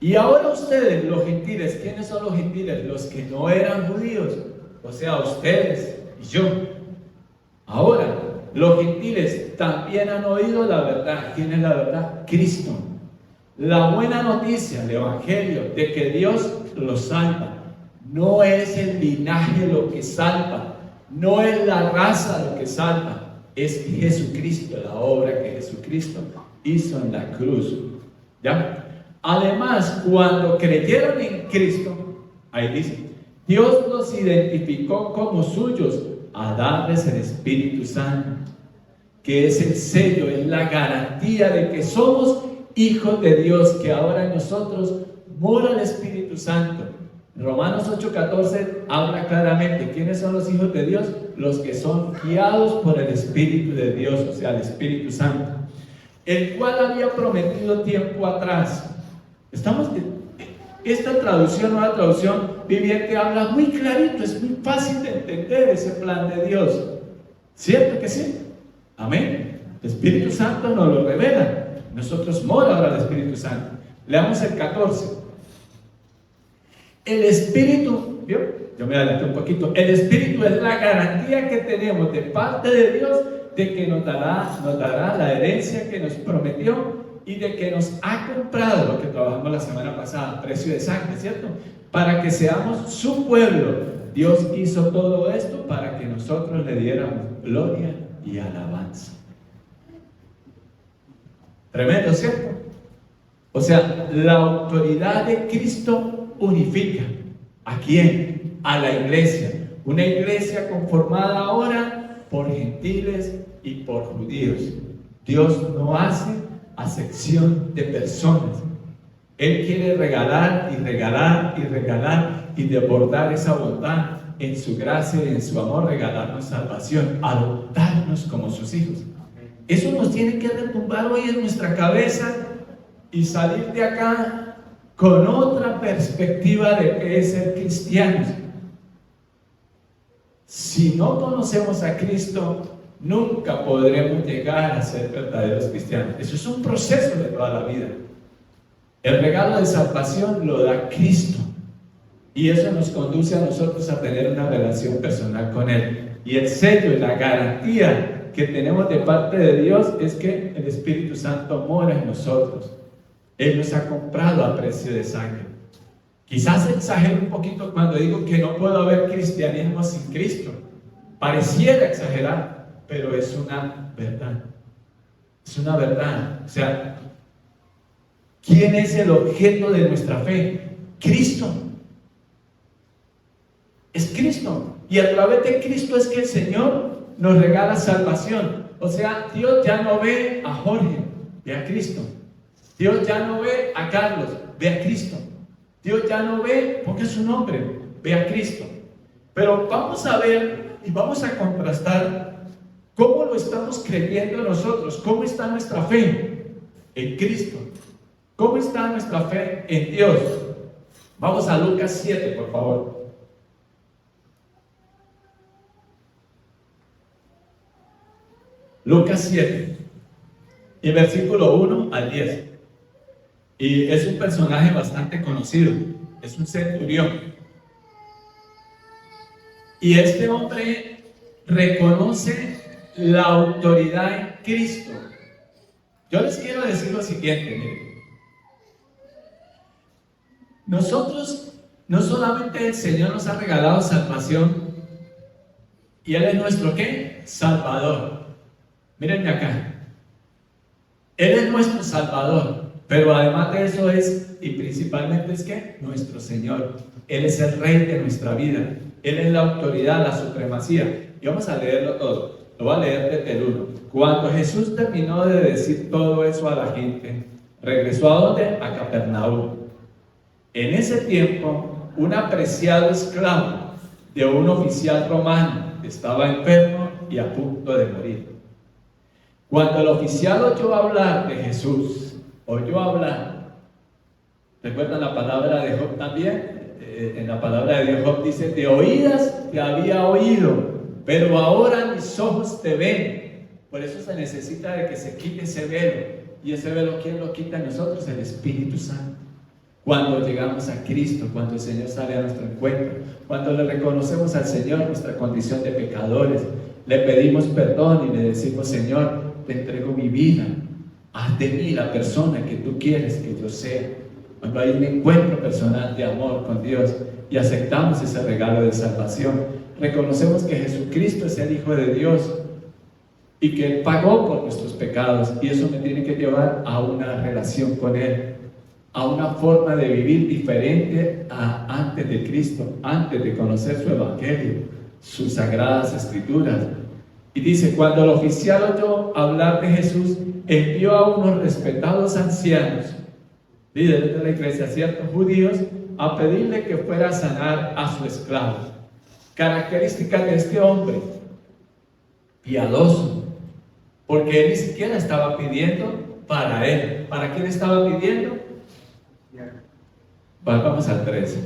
Y ahora ustedes, los gentiles, ¿quiénes son los gentiles? Los que no eran judíos, o sea, ustedes y yo. Ahora, los gentiles también han oído la verdad. ¿Quién es la verdad? Cristo. La buena noticia, el evangelio, de que Dios los salva. No es el linaje lo que salva, no es la raza lo que salva, es Jesucristo, la obra que Jesucristo hizo en la cruz. ¿Ya? Además, cuando creyeron en Cristo, ahí dice, Dios los identificó como suyos a darles el Espíritu Santo, que es el sello, es la garantía de que somos hijos de Dios, que ahora en nosotros mora el Espíritu Santo. Romanos 8:14 habla claramente, ¿quiénes son los hijos de Dios? Los que son guiados por el Espíritu de Dios, o sea, el Espíritu Santo, el cual había prometido tiempo atrás. Esta traducción, nueva traducción viviente, habla muy clarito, es muy fácil de entender ese plan de Dios. ¿Cierto que sí? Amén. El Espíritu Santo nos lo revela. Nosotros mora ahora el Espíritu Santo. Leamos el 14. El Espíritu, ¿vio? Yo me adelanté un poquito. El Espíritu es la garantía que tenemos de parte de Dios de que nos dará la herencia que nos prometió y de que nos ha comprado, lo que trabajamos la semana pasada, precio de sangre, ¿cierto? Para que seamos su pueblo. Dios hizo todo esto para que nosotros le diéramos gloria y alabanza. Tremendo, ¿cierto? O sea, la autoridad de Cristo unifica. ¿A quién? A la iglesia. Una iglesia conformada ahora por gentiles y por judíos. Dios no hace acepción de personas. Él quiere regalar y regalar y regalar y desbordar esa bondad en su gracia y en su amor, regalarnos salvación, adoptarnos como sus hijos. Eso nos tiene que retumbar hoy en nuestra cabeza y salir de acá con otra perspectiva de qué es ser cristianos. Si no conocemos a Cristo, nunca podremos llegar a ser verdaderos cristianos. Eso es un proceso de toda la vida. El regalo de salvación lo da Cristo, y eso nos conduce a nosotros a tener una relación personal con Él. Y el sello y la garantía que tenemos de parte de Dios es que el Espíritu Santo mora en nosotros. Él nos ha comprado a precio de sangre. Quizás exagero un poquito cuando digo que no puede haber cristianismo sin Cristo. Pareciera exagerar, pero es una verdad. Es una verdad. O sea, ¿quién es el objeto de nuestra fe? Cristo. Es Cristo. Y a través de Cristo es que el Señor nos regala salvación. O sea, Dios ya no ve a Jorge, ve a Cristo. Dios ya no ve a Carlos, ve a Cristo. Dios ya no ve, porque es su nombre, ve a Cristo. Pero vamos a ver y vamos a contrastar cómo lo estamos creyendo nosotros, cómo está nuestra fe en Cristo, cómo está nuestra fe en Dios. Vamos a Lucas 7, por favor. Lucas 7, y versículo 1 al 10. Y es un personaje bastante conocido, es un centurión. Y este hombre reconoce la autoridad en Cristo. Yo les quiero decir lo siguiente, miren. Nosotros, no solamente el Señor nos ha regalado salvación, y Él es nuestro ¿qué? Salvador. Mírenme acá. Él es nuestro Salvador, pero además de eso es, y principalmente es que nuestro Señor. Él es el Rey de nuestra vida. Él es la autoridad, la supremacía. Y vamos a leerlo todo. Lo voy a leer desde el 1. Cuando Jesús terminó de decir todo eso a la gente, regresó ¿a dónde? A Capernaum. En ese tiempo, un apreciado esclavo de un oficial romano estaba enfermo y a punto de morir. Cuando el oficial oyó hablar de Jesús, ¿recuerdan la palabra de Job también? En la palabra de Dios, Job dice: de oídas te había oído, pero ahora mis ojos te ven. Por eso se necesita de que se quite ese velo. Y ese velo, ¿quién lo quita en nosotros? El Espíritu Santo. Cuando llegamos a Cristo, cuando el Señor sale a nuestro encuentro, cuando le reconocemos al Señor nuestra condición de pecadores, le pedimos perdón y le decimos: Señor, te entrego mi vida, haz de mí la persona que tú quieres que yo sea. Cuando hay un encuentro personal de amor con Dios y aceptamos ese regalo de salvación, reconocemos que Jesucristo es el Hijo de Dios y que Él pagó por nuestros pecados, y eso me tiene que llevar a una relación con Él, a una forma de vivir diferente a antes de Cristo, antes de conocer su Evangelio, sus sagradas escrituras. Y dice: cuando el oficial oyó hablar de Jesús, envió a unos respetados ancianos, líderes de la iglesia, ciertos judíos, a pedirle que fuera a sanar a su esclavo. Características de este hombre: piadoso, porque él ni siquiera estaba pidiendo para él. ¿Para quién estaba pidiendo? Vamos al 13.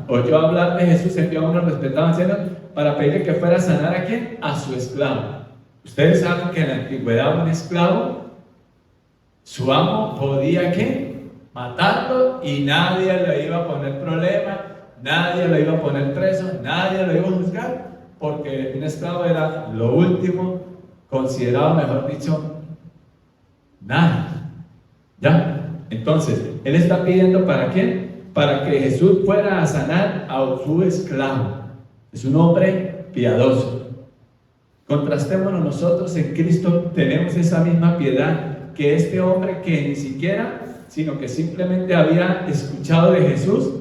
Oyó hablar de Jesús, envió a unos respetados ancianos para pedirle que fuera a sanar ¿a quién? A su esclavo. Ustedes saben que en la antigüedad un esclavo, su amo podía ¿qué? Matarlo, y nadie le iba a poner problema, nadie le iba a poner preso, nadie lo iba a juzgar, porque un esclavo era lo último, considerado, mejor dicho, nada. ¿Ya? Entonces, él está pidiendo ¿para quién? Para que Jesús fuera a sanar a su esclavo. Es un hombre piadoso. Contrastémonos nosotros. En Cristo tenemos esa misma piedad que este hombre, que ni siquiera, sino que simplemente había escuchado de Jesús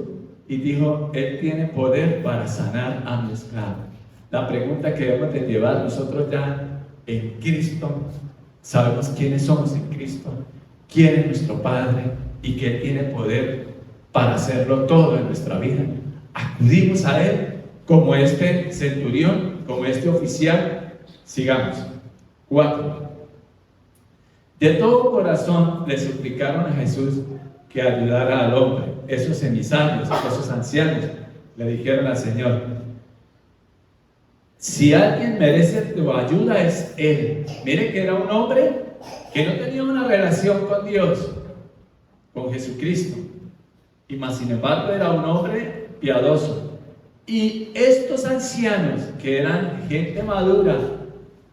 y dijo: Él tiene poder para sanar a mi esclavo. La pregunta que debemos de llevar nosotros ya en Cristo: sabemos quiénes somos en Cristo, quién es nuestro Padre y que Él tiene poder para hacerlo todo en nuestra vida. Acudimos a Él como este centurión, como este oficial. Sigamos. 4. De todo corazón le suplicaron a Jesús que ayudara al hombre. Esos emisarios, esos ancianos, le dijeron al Señor: si alguien merece tu ayuda es Él. Mire que era un hombre que no tenía una relación con Dios, con Jesucristo, y más sin embargo era un hombre piadoso. Y estos ancianos, que eran gente madura,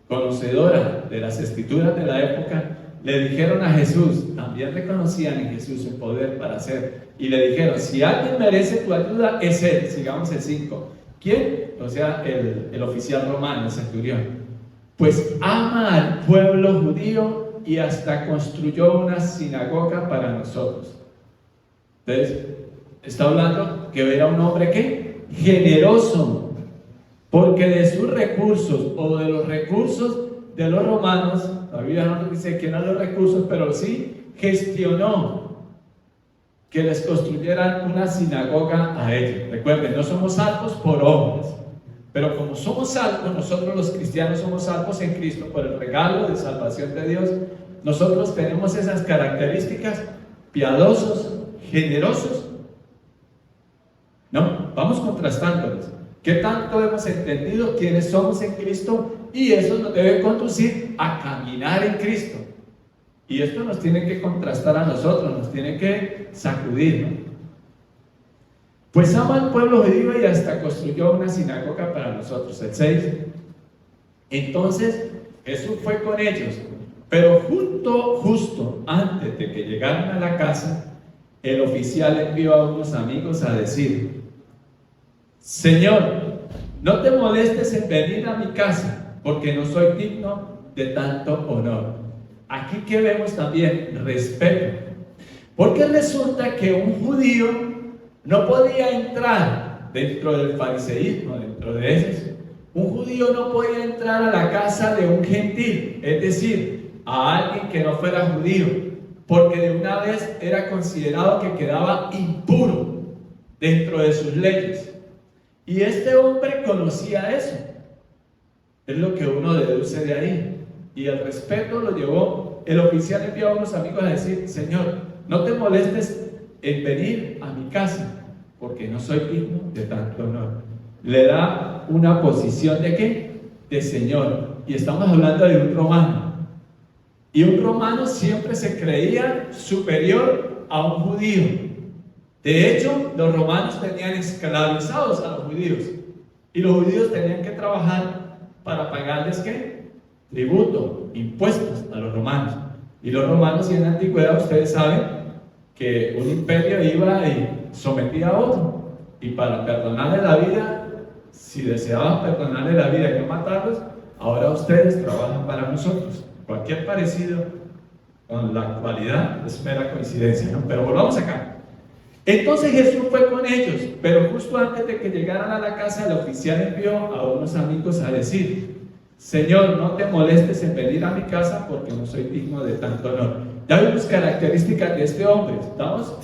conocedora de las escrituras de la época, le dijeron a Jesús, también reconocían en Jesús su poder para hacer, y le dijeron: si alguien merece tu ayuda es Él. Sigamos el 5. ¿Quién? O sea, el oficial romano, el centurión. Pues ama al pueblo judío y hasta construyó una sinagoga para nosotros. Entonces, está hablando que era un hombre ¿qué? Generoso, porque de sus recursos o de los recursos de los romanos, la Biblia no nos dice que eran los recursos, pero sí gestionó que les construyeran una sinagoga a ellos. Recuerden, no somos salvos por obras, pero como somos salvos, nosotros los cristianos somos salvos en Cristo por el regalo de salvación de Dios. Nosotros tenemos esas características: piadosos, generosos. ¿No? Vamos contrastándolos. ¿Qué tanto hemos entendido quiénes somos en Cristo? Y eso nos debe conducir a caminar en Cristo. Y esto nos tiene que contrastar a nosotros, nos tiene que sacudir, ¿no? Pues ama al pueblo judío y hasta construyó una sinagoga para nosotros. El 6. Entonces Jesús fue con ellos, pero justo antes de que llegaran a la casa, el oficial envió a unos amigos a decir: Señor, no te molestes en venir a mi casa, porque no soy digno de tanto honor. Aquí que vemos también respeto, porque resulta que un judío no podía entrar dentro del fariseísmo, dentro de esos. Un judío no podía entrar a la casa de un gentil, es decir, a alguien que no fuera judío, porque de una vez era considerado que quedaba impuro dentro de sus leyes. Y este hombre conocía eso. Es lo que uno deduce de ahí. Y el respeto lo llevó. El oficial envió a unos amigos a decir: Señor, no te molestes en venir a mi casa, porque no soy digno de tanto honor. Le da una posición ¿de qué? De señor. Y estamos hablando de un romano. Y un romano siempre se creía superior a un judío. De hecho, los romanos tenían esclavizados a los judíos. Y los judíos tenían que trabajar para pagarles ¿qué? Tributo, impuestos a los romanos. Y los romanos, y en la antigüedad, ustedes saben que un imperio iba y sometía a otro. Y para perdonarle la vida, si deseaban perdonarle la vida y no matarlos, ahora ustedes trabajan para nosotros. Cualquier parecido con la actualidad es mera coincidencia, ¿no? Pero volvamos acá. Entonces Jesús fue con ellos, pero justo antes de que llegaran a la casa, el oficial envió a unos amigos a decir: Señor, no te molestes en venir a mi casa, porque no soy digno de tanto honor. Ya vimos características de este hombre. Estamos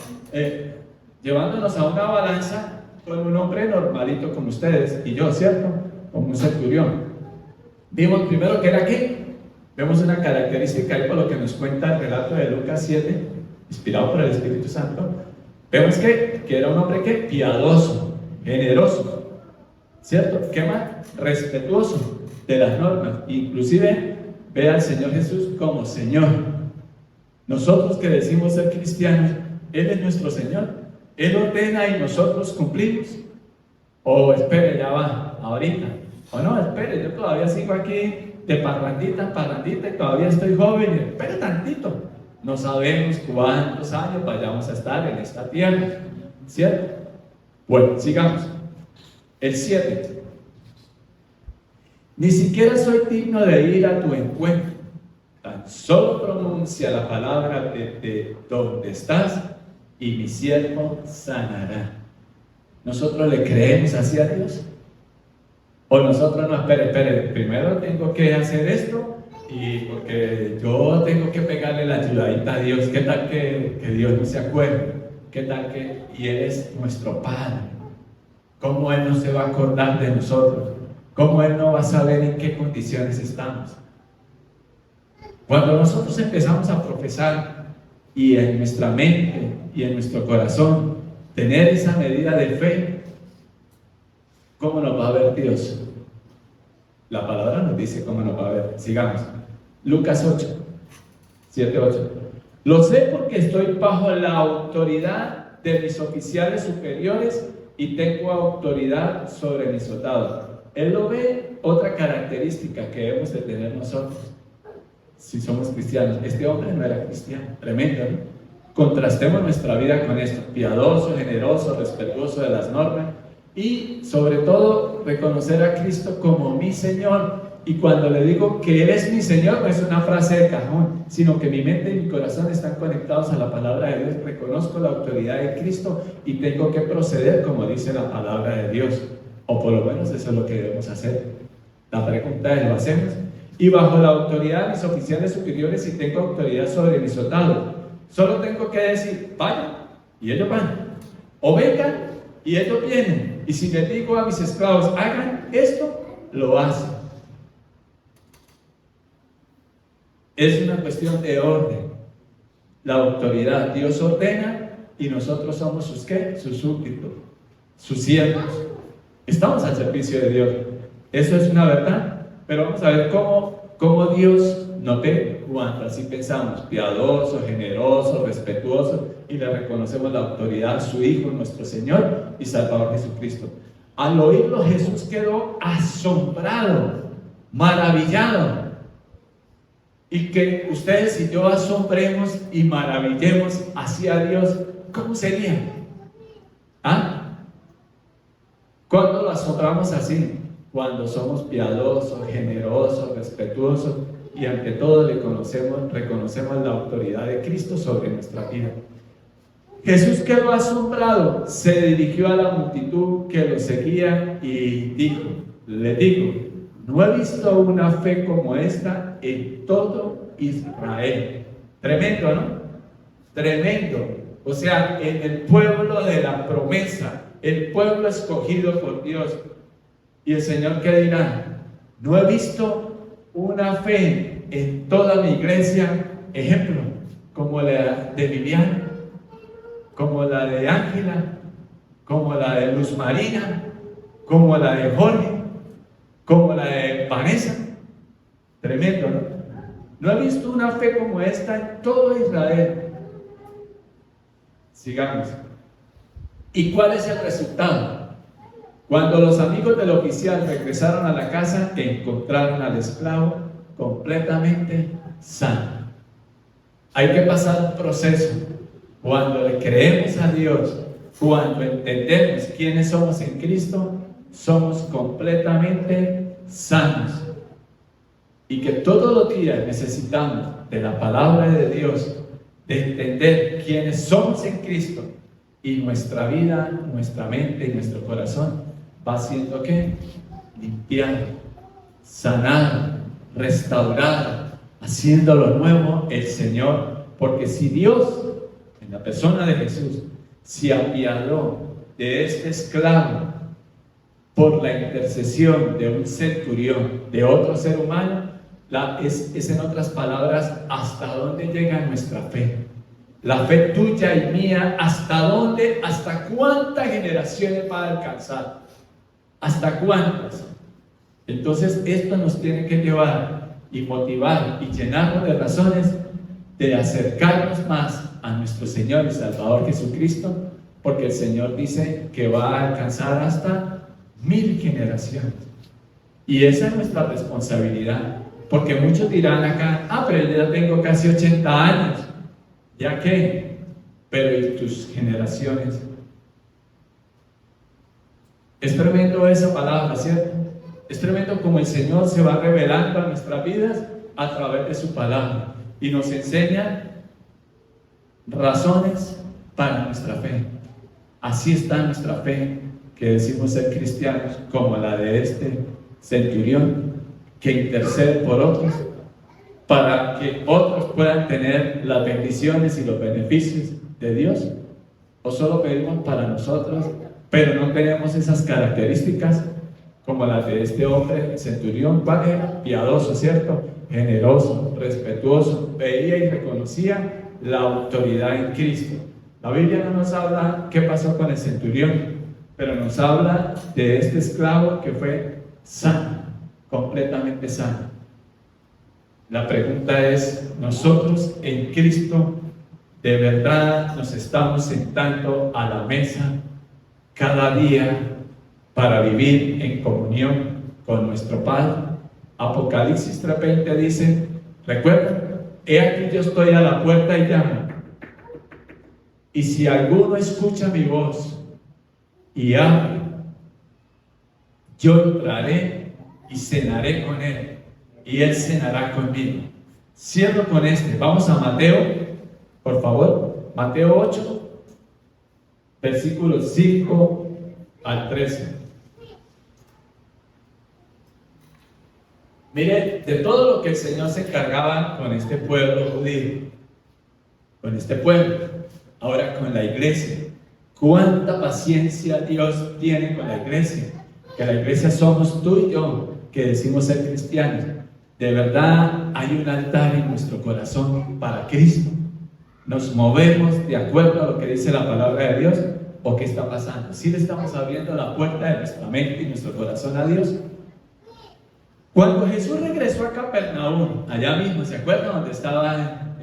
llevándonos a una balanza con un hombre normalito como ustedes y yo, ¿cierto? Como un centurión. Vimos primero que era ¿qué? Vemos una característica ahí por lo que nos cuenta el relato de Lucas 7, inspirado por el Espíritu Santo. Vemos que era un hombre ¿qué? Piadoso, generoso, ¿cierto? ¿Qué más? Respetuoso de las normas. Inclusive ve al Señor Jesús como Señor. Nosotros que decimos ser cristianos, Él es nuestro Señor. Él ordena y nosotros cumplimos. O espere, ya va, ahorita. O no, espere, yo todavía sigo aquí de parrandita en parrandita y todavía estoy joven. Espere tantito. No sabemos cuántos años vayamos a estar en esta tierra, ¿cierto? Bueno, sigamos. El 7. Ni siquiera soy digno de ir a tu encuentro. Tan solo pronuncia la palabra de donde estás y mi siervo sanará. ¿Nosotros le creemos así a Dios? O nosotros no, espere, primero tengo que hacer esto y porque yo tengo que pegarle la ayudadita a Dios. ¿Qué tal que Dios no se acuerde? ¿Qué tal que, y Él es nuestro Padre? ¿Cómo Él no se va a acordar de nosotros? ¿Cómo Él no va a saber en qué condiciones estamos? Cuando nosotros empezamos a profesar y en nuestra mente y en nuestro corazón tener esa medida de fe, ¿cómo nos va a ver Dios? La palabra nos dice cómo nos va a ver. Sigamos. Lucas 8, 7, 8. Lo sé porque estoy bajo la autoridad de mis oficiales superiores y tengo autoridad sobre mis soldados. Él lo ve, otra característica que debemos de tener nosotros, si somos cristianos. Este hombre no era cristiano, tremendo, ¿no? Contrastemos nuestra vida con esto: piadoso, generoso, respetuoso de las normas y sobre todo reconocer a Cristo como mi Señor. Y cuando le digo que Él es mi Señor, no es una frase de cajón, sino que mi mente y mi corazón están conectados a la palabra de Dios. Reconozco la autoridad de Cristo y tengo que proceder como dice la palabra de Dios, o por lo menos eso es lo que debemos hacer. La pregunta es: ¿lo hacemos? Y bajo la autoridad de mis oficiales superiores y tengo autoridad sobre mis soldados. Solo tengo que decir: vayan, y ellos van, o vengan, y ellos vienen. Y si les digo a mis esclavos: hagan esto, lo hacen. Es una cuestión de orden. La autoridad, Dios ordena y nosotros somos sus ¿qué? Sus súbditos, sus siervos. Estamos al servicio de Dios. Eso es una verdad. Pero vamos a ver cómo Dios nos ve cuando así pensamos: piadoso, generoso, respetuoso, y le reconocemos la autoridad a su Hijo, nuestro Señor y Salvador Jesucristo. Al oírlo, Jesús quedó asombrado, maravillado. Y que ustedes y yo asombremos y maravillemos hacia Dios, ¿cómo sería? ¿Ah? ¿Cuándo lo asombramos así? Cuando somos piadosos, generosos, respetuosos y ante todo reconocemos la autoridad de Cristo sobre nuestra vida. Jesús quedó asombrado, se dirigió a la multitud que lo seguía y le dijo: no he visto una fe como esta en todo Israel. Tremendo, ¿no? Tremendo. O sea, en el pueblo de la promesa, el pueblo escogido por Dios. Y el Señor, ¿qué dirá? No he visto una fe en toda mi iglesia, ejemplo, como la de Viviana, como la de Ángela, como la de Luz Marina, como la de Jorge, como la de Vanessa. Tremendo, ¿no? No he visto una fe como esta en todo Israel. Sigamos. ¿Y cuál es el resultado? Cuando los amigos del oficial regresaron a la casa, encontraron al esclavo completamente sano. Hay que pasar un proceso. Cuando le creemos a Dios, cuando entendemos quiénes somos en Cristo, somos completamente sanos. Y que todos los días necesitamos de la palabra de Dios, de entender quiénes somos en Cristo, y nuestra vida, nuestra mente y nuestro corazón va siendo ¿qué? Limpiado, sanado, restaurado, haciéndolo nuevo el Señor. Porque si Dios, en la persona de Jesús, se apiadó de este esclavo por la intercesión de un centurión, de otro ser humano, es en otras palabras, ¿hasta dónde llega nuestra fe? La fe tuya y mía, ¿hasta dónde? ¿Hasta cuántas generaciones va a alcanzar? ¿Hasta cuántas? Entonces esto nos tiene que llevar y motivar y llenarnos de razones de acercarnos más a nuestro Señor y Salvador Jesucristo, porque el Señor dice que va a alcanzar hasta 1000 generaciones. Y esa es nuestra responsabilidad, porque muchos dirán acá: pero yo ya tengo casi 80 años, ¿ya qué? Pero ¿y tus generaciones? Es tremendo esa palabra, ¿cierto? Es tremendo como el Señor se va revelando a nuestras vidas a través de su palabra y nos enseña razones para nuestra fe. Así está nuestra fe, que decimos ser cristianos, como la de este centurión que intercede por otros para que otros puedan tener las bendiciones y los beneficios de Dios? ¿O solo pedimos para nosotros, pero no tenemos esas características como las de este hombre, el centurión? ¿Cuál era? Piadoso, ¿cierto? Generoso, respetuoso, veía y reconocía la autoridad en Cristo. La Biblia no nos habla qué pasó con el centurión, pero nos habla de este esclavo que fue sano, completamente sano. La pregunta es, ¿nosotros en Cristo de verdad nos estamos sentando a la mesa cada día para vivir en comunión con nuestro Padre? Apocalipsis 3:20 dice, recuerda, he aquí yo estoy a la puerta y llamo, y si alguno escucha mi voz y abre, yo entraré y cenaré con él, y él cenará conmigo. Cierro con este. Vamos a Mateo, por favor. Mateo 8, versículos 5 al 13. Mire, de todo lo que el Señor se encargaba con este pueblo judío, con este pueblo, ahora con la iglesia. ¿Cuánta paciencia Dios tiene con la iglesia? Que la iglesia somos tú y yo, que decimos ser cristianos. De verdad hay un altar en nuestro corazón para Cristo. ¿Nos movemos de acuerdo a lo que dice la palabra de Dios? ¿O qué está pasando? ¿Sí le estamos abriendo la puerta de nuestra mente y nuestro corazón a Dios? Cuando Jesús regresó a Capernaum, allá mismo, ¿se acuerdan donde estaba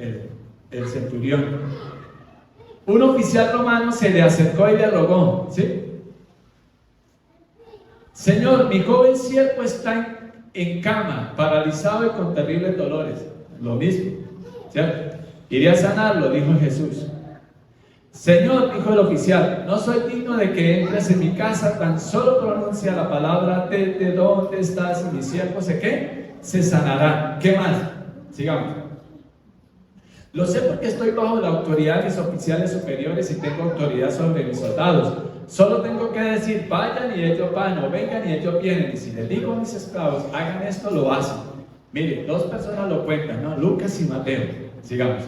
el centurión? Un oficial romano se le acercó y le rogó, ¿sí? Señor, mi joven siervo está en cama, paralizado y con terribles dolores. Lo mismo, ¿cierto? Iré a sanarlo, dijo Jesús. Señor, dijo el oficial, no soy digno de que entres en mi casa, tan solo pronuncia la palabra de dónde estás y mi siervo se sanará. ¿Qué más? Sigamos. Lo sé porque estoy bajo la autoridad de mis oficiales superiores y tengo autoridad sobre mis soldados. Solo tengo que decir, vayan y ellos van, o vengan y ellos vienen. Y si les digo a mis esclavos, hagan esto, lo hacen. Mire, dos personas lo cuentan, ¿no? Lucas y Mateo. Sigamos.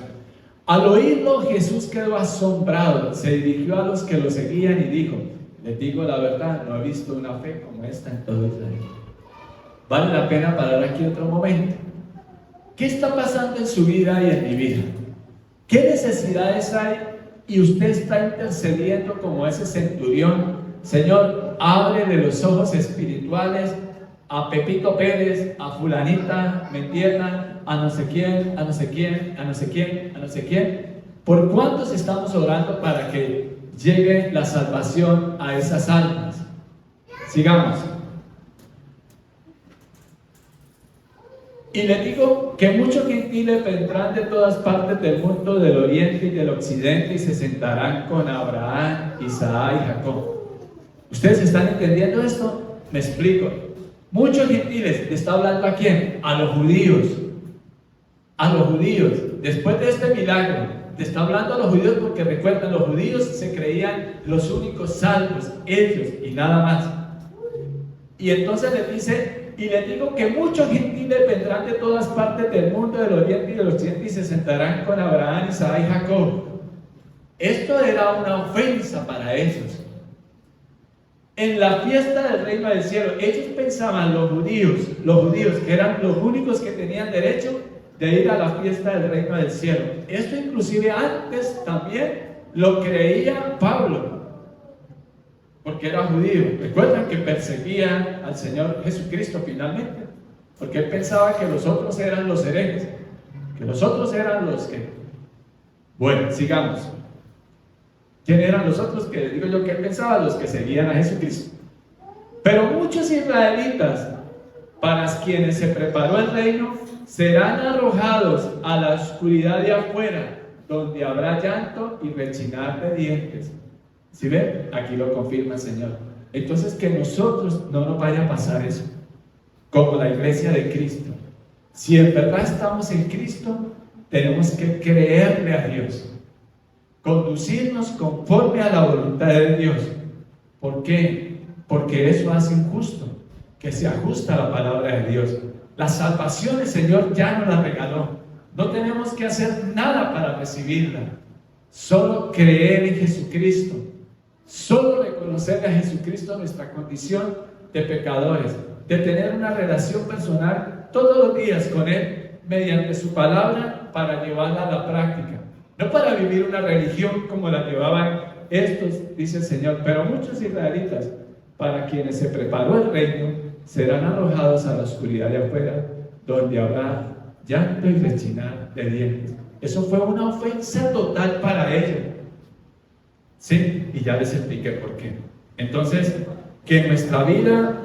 Al oírlo, Jesús quedó asombrado, se dirigió a los que lo seguían y dijo, les digo la verdad, no he visto una fe como esta en todo Israel. Vale la pena parar aquí otro momento. ¿Qué está pasando en su vida y en mi vida? ¿Qué necesidades hay? Y usted está intercediendo como ese centurión. Señor, ábrele los ojos espirituales a Pepito Pérez, a fulanita, ¿me entiendan? A no sé quién, a no sé quién, a no sé quién, a no sé quién. ¿Por cuántos estamos orando para que llegue la salvación a esas almas? Sigamos. Y le digo que muchos gentiles vendrán de todas partes del mundo, del oriente y del occidente, y se sentarán con Abraham, Isaac y Jacob. ¿Ustedes están entendiendo esto? Me explico. Muchos gentiles, ¿le está hablando a quién? A los judíos. A los judíos. Después de este milagro, le está hablando a los judíos porque recuerden, los judíos se creían los únicos salvos, ellos y nada más. Y entonces les dice, y les digo que muchos gentiles vendrán de todas partes del mundo, del oriente y del occidente, y se sentarán con Abraham, Isaac y Jacob. Esto era una ofensa para ellos. En la fiesta del reino del cielo, ellos pensaban, los judíos, que eran los únicos que tenían derecho de ir a la fiesta del reino del cielo. Esto inclusive antes también lo creía Pablo, porque era judío. Recuerdan que perseguía al Señor Jesucristo finalmente, porque él pensaba que los otros eran los herejes, que los otros eran los que... Bueno, sigamos. ¿Quién eran los otros? Que digo yo que él pensaba, los que seguían a Jesucristo. Pero muchos israelitas, para quienes se preparó el reino, serán arrojados a la oscuridad de afuera, donde habrá llanto y rechinar de dientes. ¿Sí ven? Aquí lo confirma el Señor. Entonces, que nosotros no nos vaya a pasar eso, como la iglesia de Cristo. Si en verdad estamos en Cristo, tenemos que creerle a Dios, conducirnos conforme a la voluntad de Dios. ¿Por qué? Porque eso hace injusto, que se ajusta a la palabra de Dios. La salvación el Señor ya nos la regaló. No tenemos que hacer nada para recibirla. Solo creer en Jesucristo. Solo reconocer a Jesucristo nuestra condición de pecadores. De tener una relación personal todos los días con Él mediante su palabra para llevarla a la práctica. No para vivir una religión como la llevaban estos, dice el Señor, pero muchos israelitas, para quienes se preparó el reino, serán arrojados a la oscuridad de afuera, donde habrá llanto y rechinar de dientes. Eso fue una ofensa total para ellos. Sí, y ya les expliqué por qué. Entonces, que nuestra vida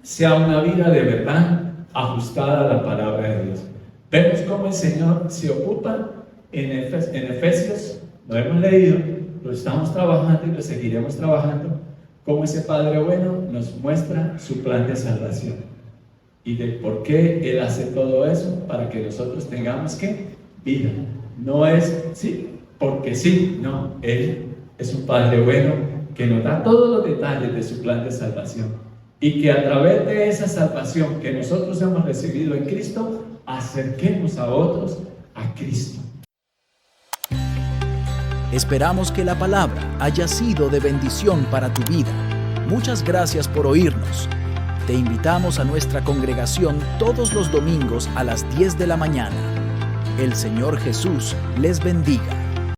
sea una vida de verdad ajustada a la palabra de Dios. Vemos cómo el Señor se ocupa en Efesios, lo hemos leído, lo estamos trabajando y lo seguiremos trabajando, cómo ese Padre bueno nos muestra su plan de salvación y de por qué Él hace todo eso para que nosotros tengamos que vida. No es sí, porque sí, no, Él es un Padre bueno que nos da todos los detalles de su plan de salvación y que a través de esa salvación que nosotros hemos recibido en Cristo, acerquemos a otros a Cristo. Esperamos que la palabra haya sido de bendición para tu vida. Muchas gracias por oírnos. Te invitamos a nuestra congregación todos los domingos a las 10 de la mañana. El Señor Jesús les bendiga.